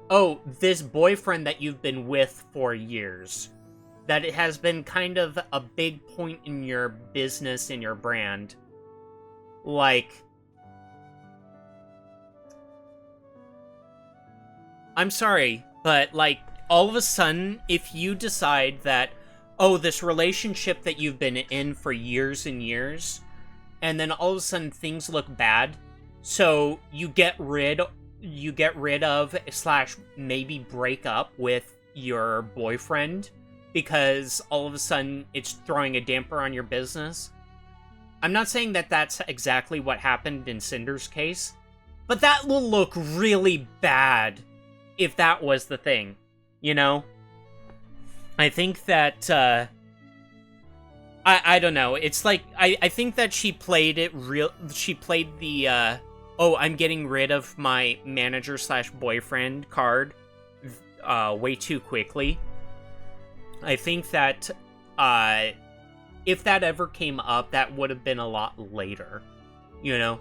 oh, this boyfriend that you've been with for years, that it has been kind of a big point in your business, in your brand. Like, I'm sorry, but, like, all of a sudden, if you decide that, oh, this relationship that you've been in for years and years, and then all of a sudden things look bad, so you get rid of / maybe break up with your boyfriend because all of a sudden it's throwing a damper on your business. I'm not saying that that's exactly what happened in Cinder's case, but that will look really bad if that was the thing, you know? I think that, I don't know, it's like, I think that she played the, oh, I'm getting rid of my manager / boyfriend card, way too quickly. I think that, if that ever came up, that would have been a lot later, you know?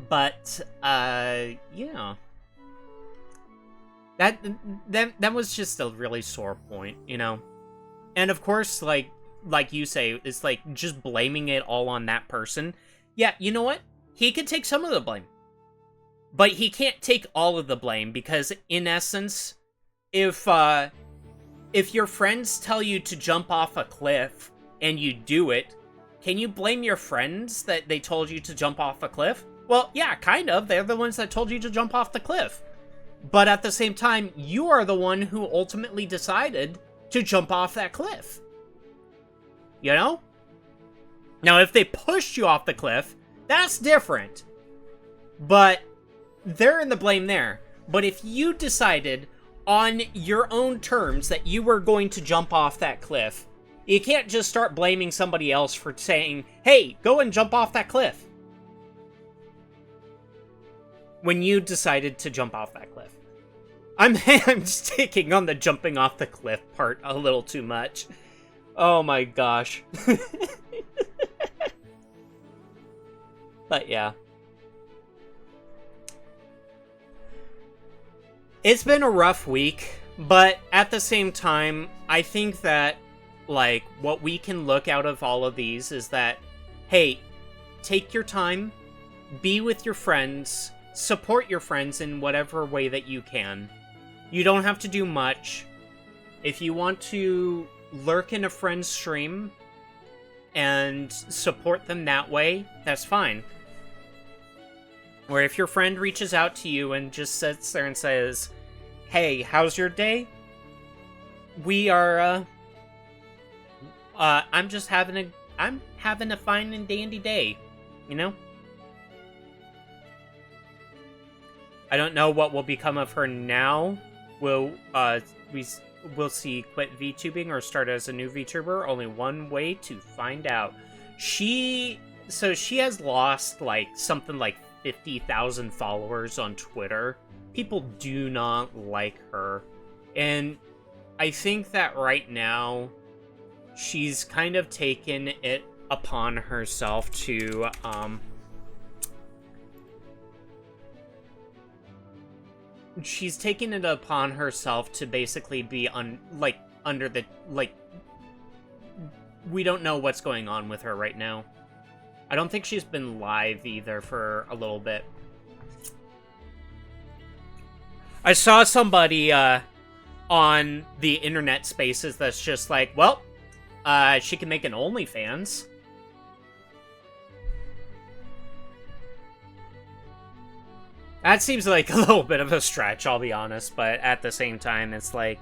But, yeah. That was just a really sore point, you know? And of course, like you say, it's like just blaming it all on that person. Yeah, you know what? He could take some of the blame. But he can't take all of the blame because, in essence, if your friends tell you to jump off a cliff and you do it, can you blame your friends that they told you to jump off a cliff? Well, yeah, kind of. They're the ones that told you to jump off the cliff. But at the same time, you are the one who ultimately decided to jump off that cliff. You know? Now, if they pushed you off the cliff, that's different. But they're in the blame there. But if you decided on your own terms that you were going to jump off that cliff, you can't just start blaming somebody else for saying, hey, go and jump off that cliff. When you decided to jump off that cliff. I'm just taking on the jumping off the cliff part a little too much. Oh my gosh. But yeah. It's been a rough week, but at the same time, I think that, like, what we can look out of all of these is that, hey, take your time, be with your friends, support your friends in whatever way that you can. You don't have to do much. If you want to lurk in a friend's stream and support them that way, that's fine. Or if your friend reaches out to you and just sits there and says, hey, how's your day? We are, I'm having a fine and dandy day, you know? I don't know what will become of her now. Will we'll see quit VTubing or start as a new VTuber? Only one way to find out. She has lost, like, something like 50,000 followers on Twitter. People do not like her. And I think that right now, she's kind of taken it upon herself to, she's taken it upon herself to basically be under the, like, we don't know what's going on with her right now. I don't think she's been live either for a little bit. I saw somebody, on the internet spaces that's just like, well, she can make an OnlyFans. That seems like a little bit of a stretch, I'll be honest, but at the same time, it's like,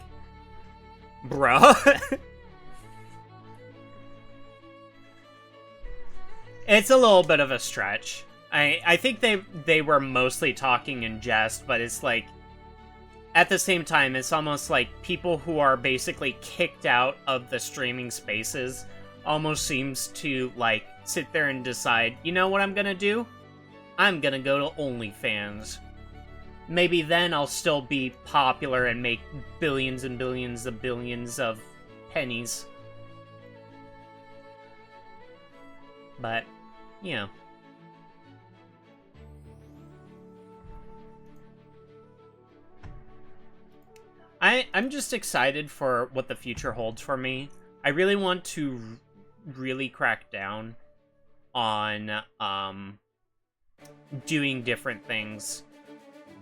bruh. It's a little bit of a stretch. I think they were mostly talking in jest, but it's like, at the same time, it's almost like people who are basically kicked out of the streaming spaces almost seems to, like, sit there and decide, you know what I'm gonna do? I'm gonna go to OnlyFans. Maybe then I'll still be popular and make billions and billions of billions of pennies. But, you know. I'm just excited for what the future holds for me. I really want to really crack down on doing different things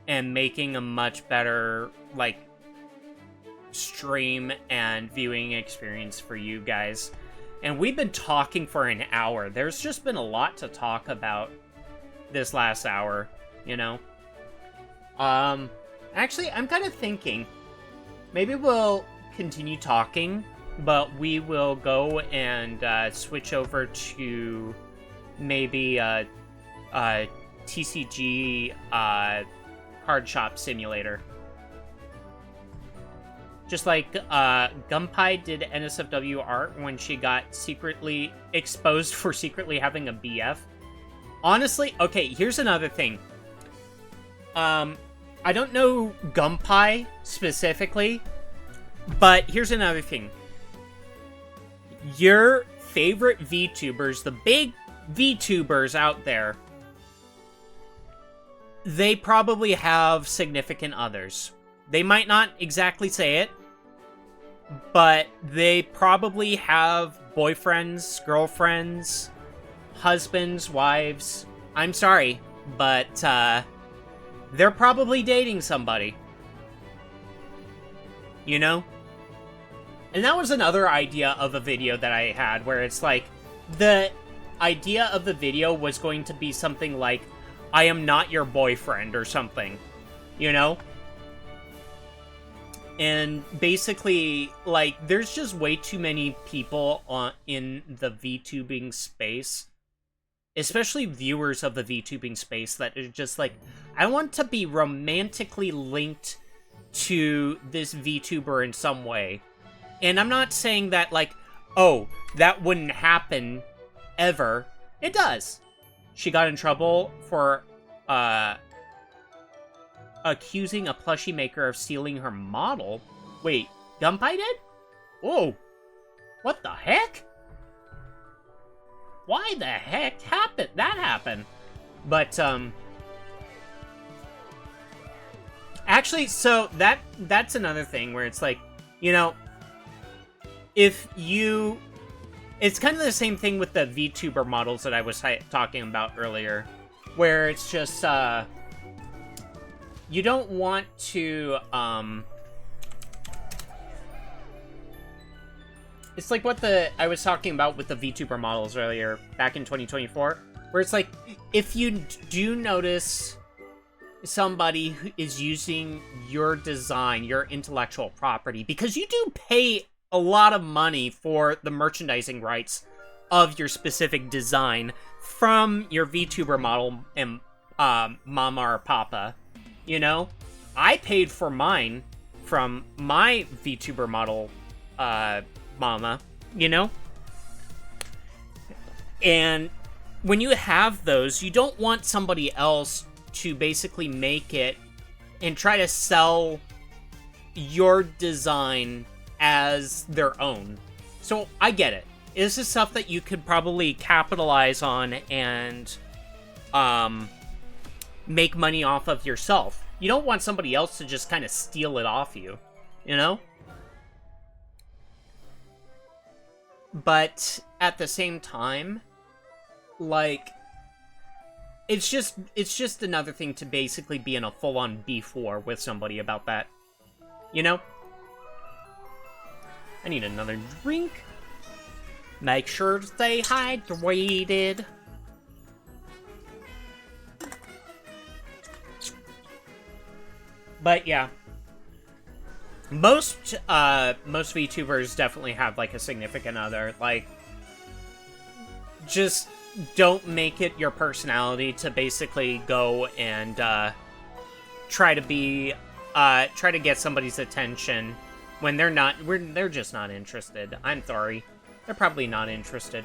and making a much better, like, stream and viewing experience for you guys. And we've been talking for an hour. There's just been a lot to talk about this last hour, you know? Actually, I'm kind of thinking maybe we'll continue talking, but we will go and switch over to maybe TCG Card Shop Simulator. Just like Gunpei did NSFW art when she got secretly exposed for secretly having a BF. Honestly, okay, here's another thing. I don't know Gunpei specifically, but here's another thing. Your favorite VTubers, the big VTubers out there, they probably have significant others. They might not exactly say it, but they probably have boyfriends, girlfriends, husbands, wives. I'm sorry, but they're probably dating somebody. You know? And that was another idea of a video that I had, where it's like, the idea of the video was going to be something like, I am not your boyfriend, or something. You know? And basically, like, there's just way too many people in the VTubing space, especially viewers of the VTubing space, that are just like, I want to be romantically linked to this VTuber in some way. And I'm not saying that, like, oh, that wouldn't happen ever. It does. She got in trouble for accusing a plushie maker of stealing her model. Wait, Gunpei did? Whoa. What the heck? Why the heck happened that happen? But actually, so that's another thing where it's like, you know, if you, it's kind of the same thing with the VTuber models that I was talking about earlier, where it's just you don't want to it's like what I was talking about with the VTuber models earlier, back in 2024, where it's like, if you do notice somebody who is using your design, your intellectual property, because you do pay a lot of money for the merchandising rights of your specific design from your VTuber model and mama or papa, you know? I paid for mine from my VTuber model mama, you know? And when you have those, you don't want somebody else to basically make it and try to sell your design as their own. So I get it. This is stuff that you could probably capitalize on and make money off of yourself. You don't want somebody else to just kind of steal it off you, you know? But at the same time, like, it's just another thing to basically be in a full-on beef war with somebody about that, you know? I need another drink. Make sure to stay hydrated. But yeah, most VTubers definitely have like a significant other. Like, just don't make it your personality to basically go and try to get somebody's attention when they're just not interested. I'm sorry. They're probably not interested.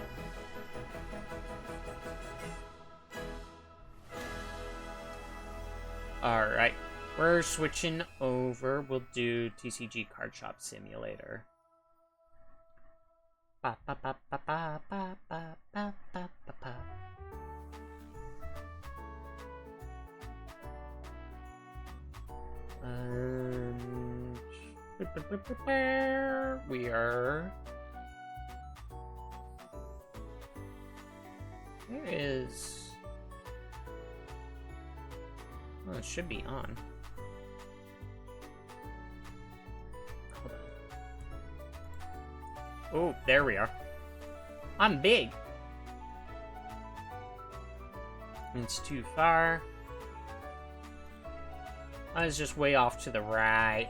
Alright. We're switching over. We'll do TCG Card Shop Simulator. Ba, ba, ba, ba, ba, ba, ba, ba, ba, ba. We are... Where is... Oh, it should be on. Hold on. Oh, there we are. I'm big. It's too far. I was just way off to the right.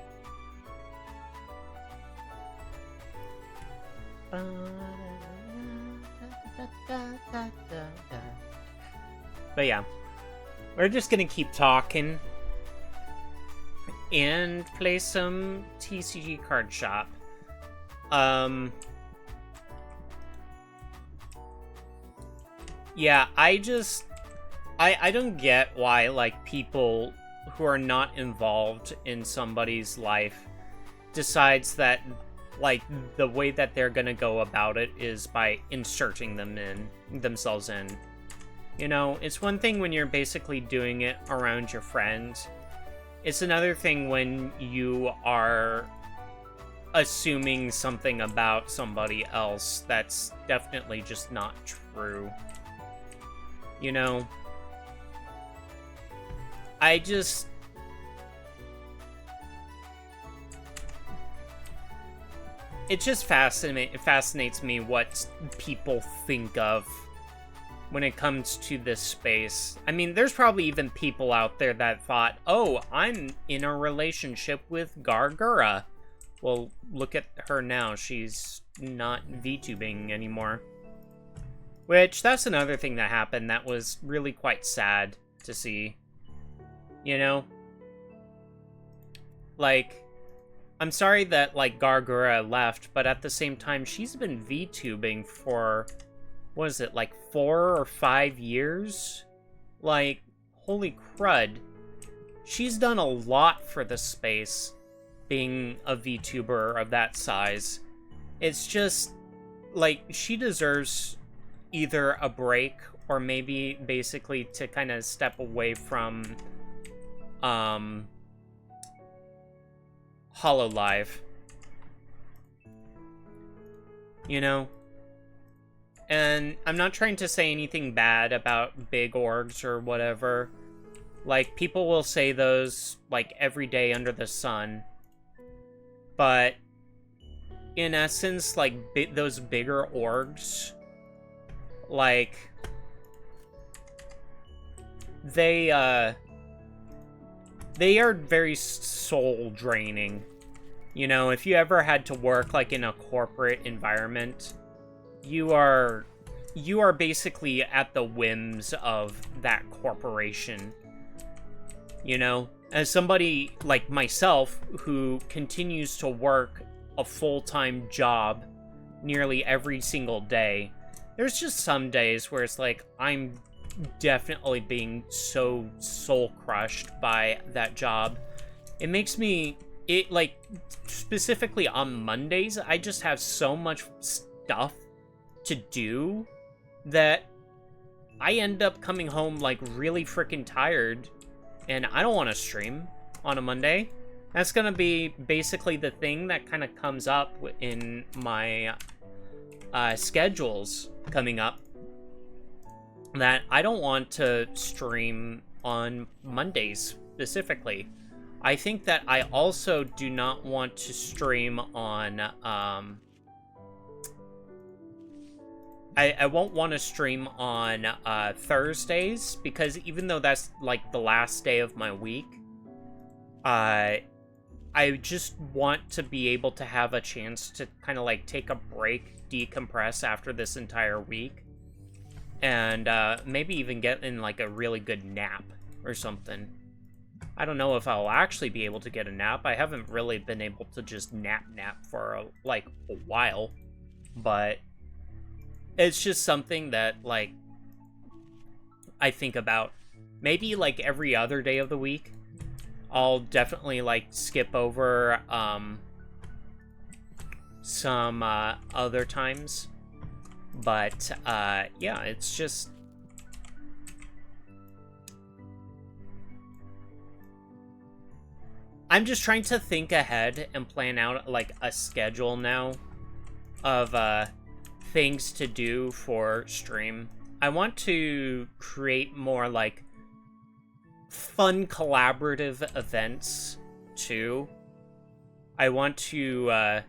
But yeah, we're just gonna keep talking and play some TCG Card Shop. Yeah, I don't get why, like, people who are not involved in somebody's life decides that, like, the way that they're gonna go about it is by inserting themselves in. You know, it's one thing when you're basically doing it around your friends. It's another thing when you are assuming something about somebody else that's definitely just not true. You know? It just fascinates me what people think of when it comes to this space. I mean, there's probably even people out there that thought, oh, I'm in a relationship with Gargura. Well, look at her now. She's not VTubing anymore. Which, that's another thing that happened that was really quite sad to see. You know? Like, I'm sorry that, like, Gargura left, but at the same time, she's been VTubing for... what is it, like 4 or 5 years? Like, holy crud. She's done a lot for the space, being a VTuber of that size. It's just, like, she deserves either a break or maybe basically to kind of step away from, HoloLive. You know? And I'm not trying to say anything bad about big orgs or whatever. Like, people will say those, like, every day under the sun. But, in essence, like, those bigger orgs, like, they are very soul-draining. You know, if you ever had to work, like, in a corporate environment... You are basically at the whims of that corporation, you know? As somebody like myself who continues to work a full-time job nearly every single day, there's just some days where it's like, I'm definitely being so soul-crushed by that job. It makes me, like, specifically on Mondays, I just have so much stuff to do that I end up coming home like really freaking tired, and I don't want to stream on a Monday. That's gonna be basically the thing that kind of comes up in my schedules coming up, that I don't want to stream on Mondays specifically. I think that I also do not want to stream on I won't want to stream on Thursdays, because even though that's like the last day of my week, I just want to be able to have a chance to kind of like take a break, decompress after this entire week, and maybe even get in like a really good nap or something. I don't know if I'll actually be able to get a nap. I haven't really been able to just nap for like a while, but it's just something that, like, I think about. Maybe, like, every other day of the week, I'll definitely, like, skip over, some, other times. But, yeah, it's just... I'm just trying to think ahead and plan out, like, a schedule now of, things to do for stream. I want to create more, like, fun collaborative events, too. I want to,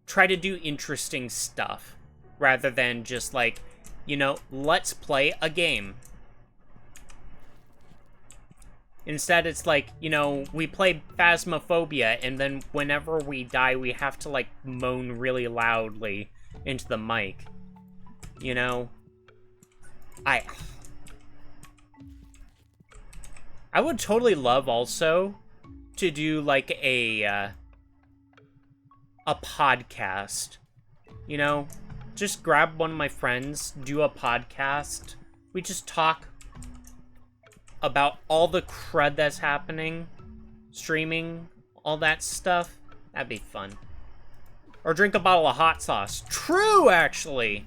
try to do interesting stuff, rather than just, like, you know, let's play a game. Instead, it's like, you know, we play Phasmophobia, and then whenever we die, we have to, like, moan really loudly into the mic. You know? I would totally love, also, to do, like, a podcast. You know? Just grab one of my friends, do a podcast. We just talk about all the crud that's happening, streaming, all that stuff. That'd be fun. Or drink a bottle of hot sauce. True, actually!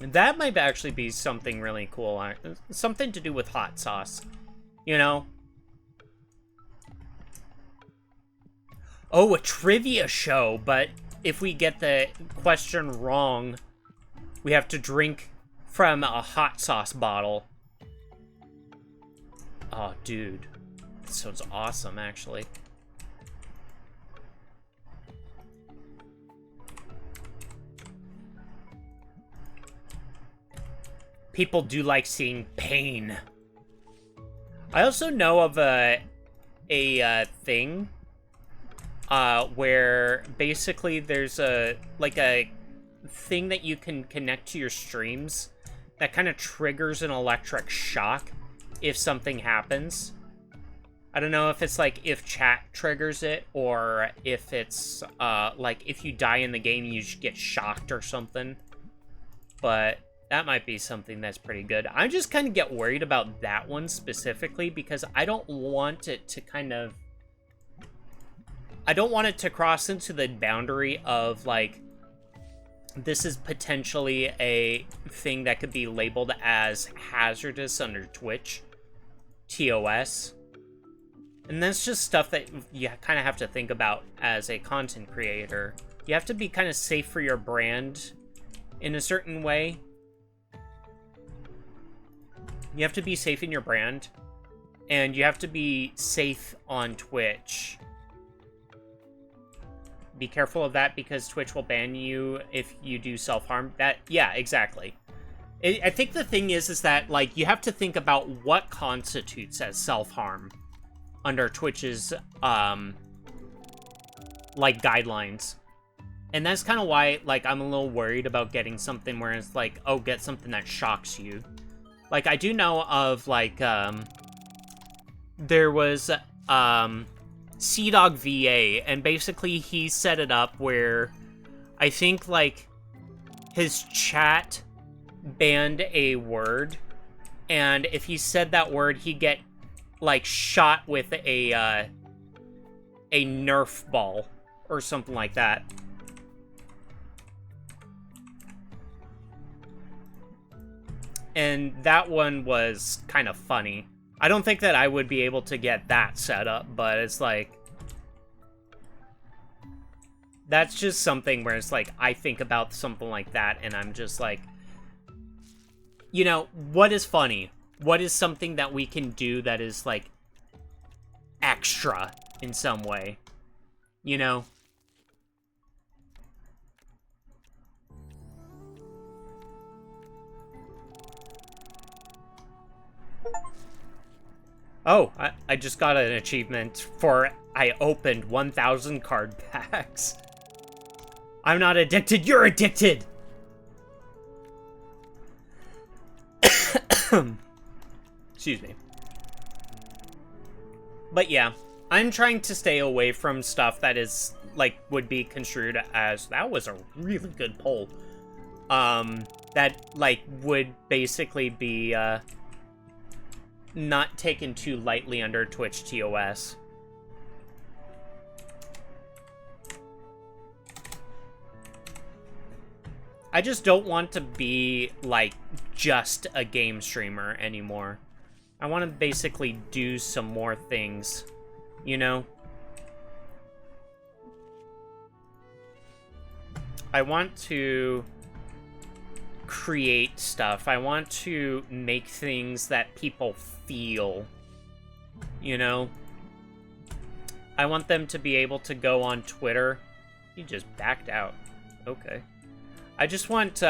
That might actually be something really cool. Something to do with hot sauce. You know? Oh, a trivia show, but if we get the question wrong, we have to drink from a hot sauce bottle. Oh, dude. This sounds awesome, actually. People do like seeing pain. I also know of a thing where basically there's a thing that you can connect to your streams that kind of triggers an electric shock if something happens. I don't know if it's like if chat triggers it, or if it's like if you die in the game you just get shocked or something. But that might be something that's pretty good. I just kind of get worried about that one specifically because I don't want it to I don't want it to cross into the boundary of, like, this is potentially a thing that could be labeled as hazardous under Twitch. TOS. And that's just stuff that you kind of have to think about as a content creator. You have to be kind of safe for your brand in a certain way. You have to be safe in your brand, and you have to be safe on Twitch. Be careful of that because Twitch will ban you if you do self-harm. Yeah, exactly. I think the thing is that, like, you have to think about what constitutes as self-harm under Twitch's, like, guidelines. And that's kind of why, like, I'm a little worried about getting something where it's like, oh, get something that shocks you. Like, I do know of, like, there was, CDog VA, and basically he set it up where I think, like, his chat banned a word, and if he said that word, he'd get, like, shot with a Nerf ball or something like that. And that one was kind of funny. I don't think that I would be able to get that set up, but it's like... That's just something where it's like, I think about something like that, and I'm just like... You know, what is funny? What is something that we can do that is, like, extra in some way? You know? Oh, I just got an achievement for I opened 1,000 card packs. I'm not addicted, you're addicted! Excuse me. But yeah, I'm trying to stay away from stuff that is, like, would be construed as, that was a really good poll. That, like, would basically be, not taken too lightly under Twitch TOS. I just don't want to be, like, just a game streamer anymore. I want to basically do some more things, you know? I want to create stuff. I want to make things that people feel, you know? I want them to be able to go on Twitter. He just backed out. Okay. I just want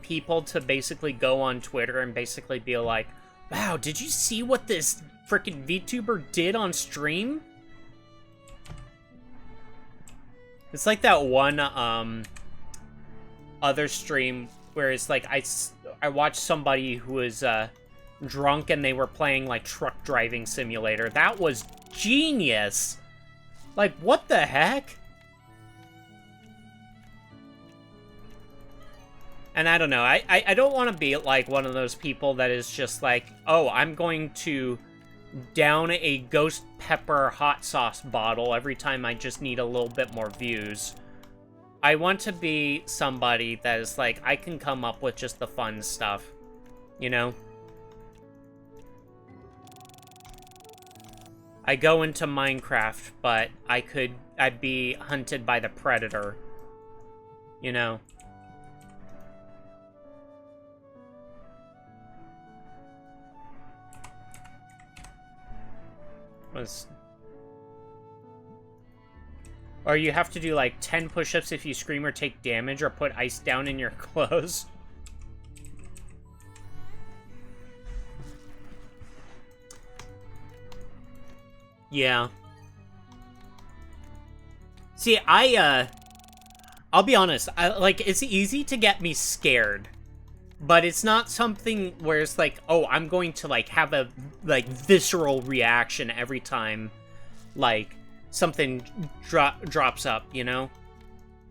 people to basically go on Twitter and basically be like, wow, did you see what this freaking VTuber did on stream? It's like that one other stream where it's like I watched somebody who was drunk and they were playing like truck driving simulator. That was genius. Like, what the heck? And I don't know, I don't want to be like one of those people that is just like, oh, I'm going to down a ghost pepper hot sauce bottle every time I just need a little bit more views. I want to be somebody that is like, I can come up with just the fun stuff, you know? I go into Minecraft, but I'd be hunted by the predator, you know? Or you have to do like 10 push-ups if you scream or take damage or put ice down in your clothes. Yeah. See, I'll be honest, like, it's easy to get me scared. But it's not something where it's like, oh, I'm going to, like, have a, like, visceral reaction every time, like, something drops up, you know?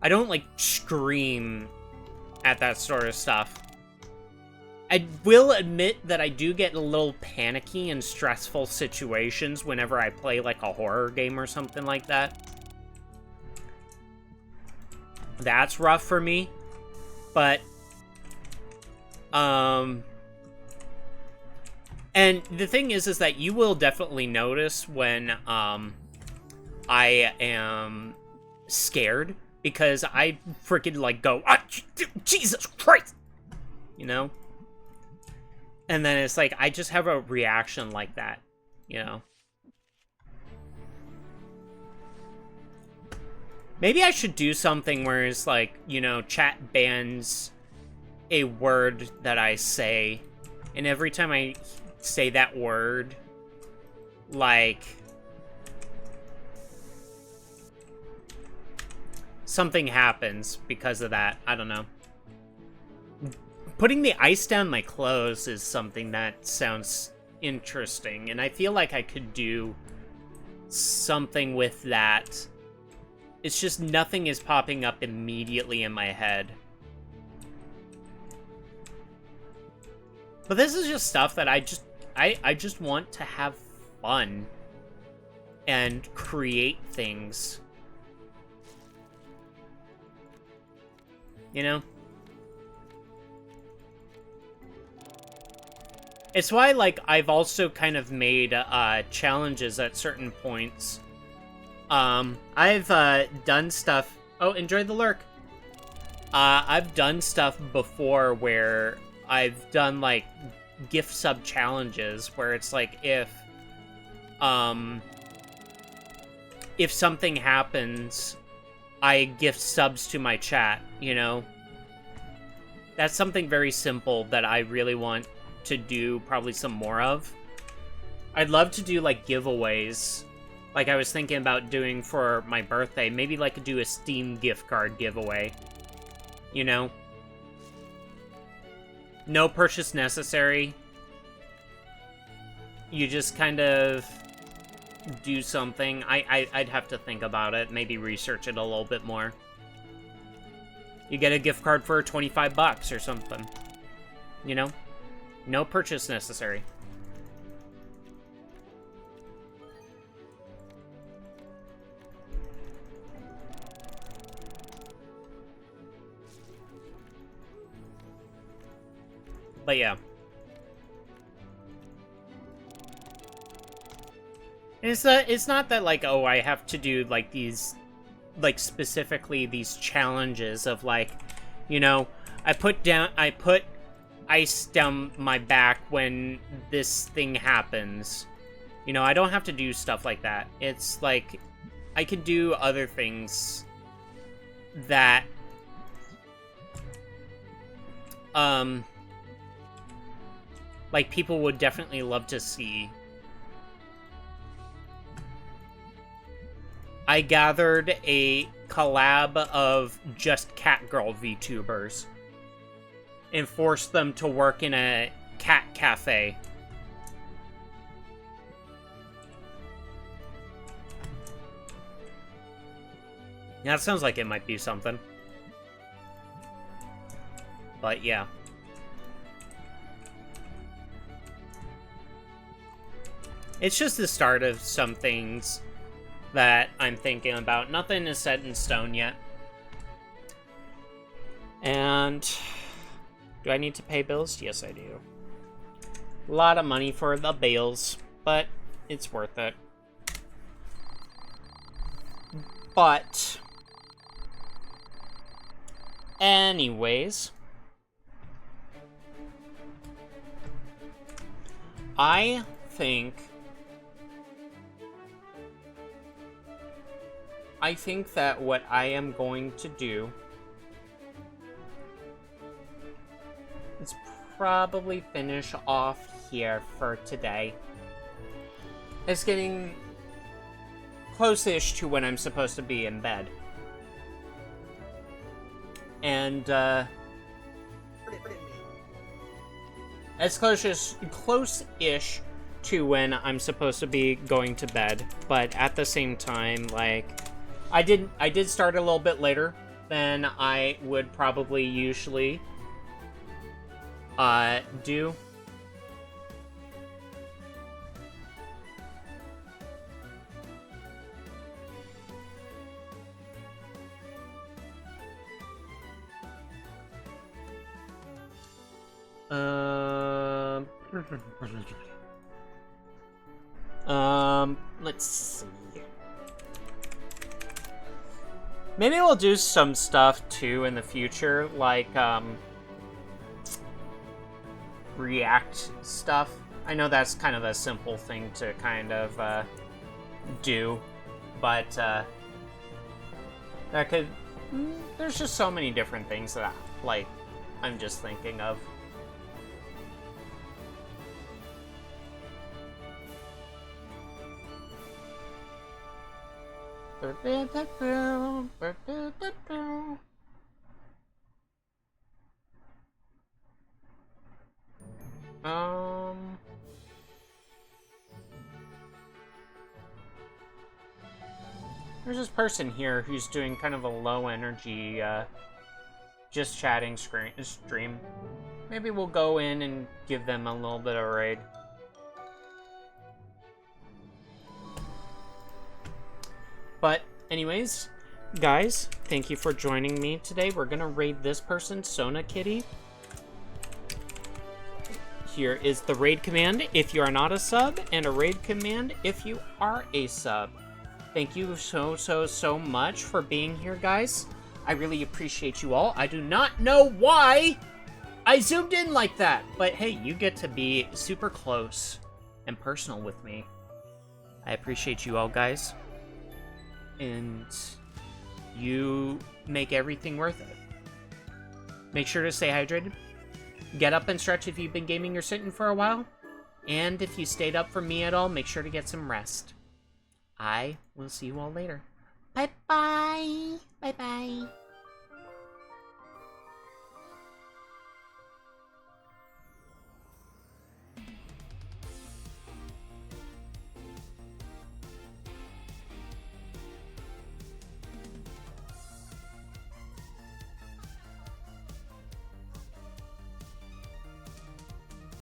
I don't, like, scream at that sort of stuff. I will admit that I do get a little panicky in stressful situations whenever I play, like, a horror game or something like that. That's rough for me. But and the thing is that you will definitely notice when, I am scared, because I freaking, like, go, ah, Jesus Christ! You know? And then it's like, I just have a reaction like that, you know? Maybe I should do something where it's like, you know, chat bans a word that I say, and every time I say that word, like, something happens because of that. I don't know. Putting the ice down my clothes is something that sounds interesting, and I feel like I could do something with that. It's just nothing is popping up immediately in my head. But this is just stuff that I just want to have fun and create things. You know? It's why, like, I've also kind of made challenges at certain points. I've done stuff... Oh, enjoy the lurk! I've done stuff before where I've done, like, gift sub challenges, where it's like, if something happens, I gift subs to my chat, you know? That's something very simple that I really want to do probably some more of. I'd love to do, like, giveaways, like I was thinking about doing for my birthday. Maybe, like, do a Steam gift card giveaway, you know? No purchase necessary. You just kind of do something. I'd have to think about it, maybe research it a little bit more. You get a gift card for 25 bucks or something. You know? No purchase necessary. But yeah. It's not that, like, oh, I have to do, like, these, like, specifically these challenges of, like, you know, I put ice down my back when this thing happens. You know, I don't have to do stuff like that. It's, like, I can do other things that, like, people would definitely love to see. I gathered a collab of just Catgirl VTubers and forced them to work in a cat cafe. Yeah, that sounds like it might be something. But yeah. It's just the start of some things that I'm thinking about. Nothing is set in stone yet. And do I need to pay bills? Yes, I do. A lot of money for the bills, but it's worth it. But anyways, I think that what I am going to do is probably finish off here for today. It's getting close-ish to when I'm supposed to be in bed. And, it's close-ish to when I'm supposed to be going to bed, but at the same time, like, I did start a little bit later than I would probably usually do. Let's see. Maybe we'll do some stuff, too, in the future, like, react stuff. I know that's kind of a simple thing to kind of, do, but, that could... There's just so many different things that, like, I'm just thinking of. There's this person here who's doing kind of a low energy, just chatting stream. Maybe we'll go in and give them a little bit of raid. But anyways, guys, thank you for joining me today. We're gonna raid this person, Sona Kitty. Here is the raid command if you are not a sub, and a raid command if you are a sub. Thank you so much for being here, guys. I really appreciate you all. I do not know why I zoomed in like that, but hey, you get to be super close and personal with me. I appreciate you all, guys. And you make everything worth it. Make sure to stay hydrated. Get up and stretch if you've been gaming or sitting for a while. And if you stayed up for me at all, make sure to get some rest. I will see you all later. Bye-bye. Bye-bye.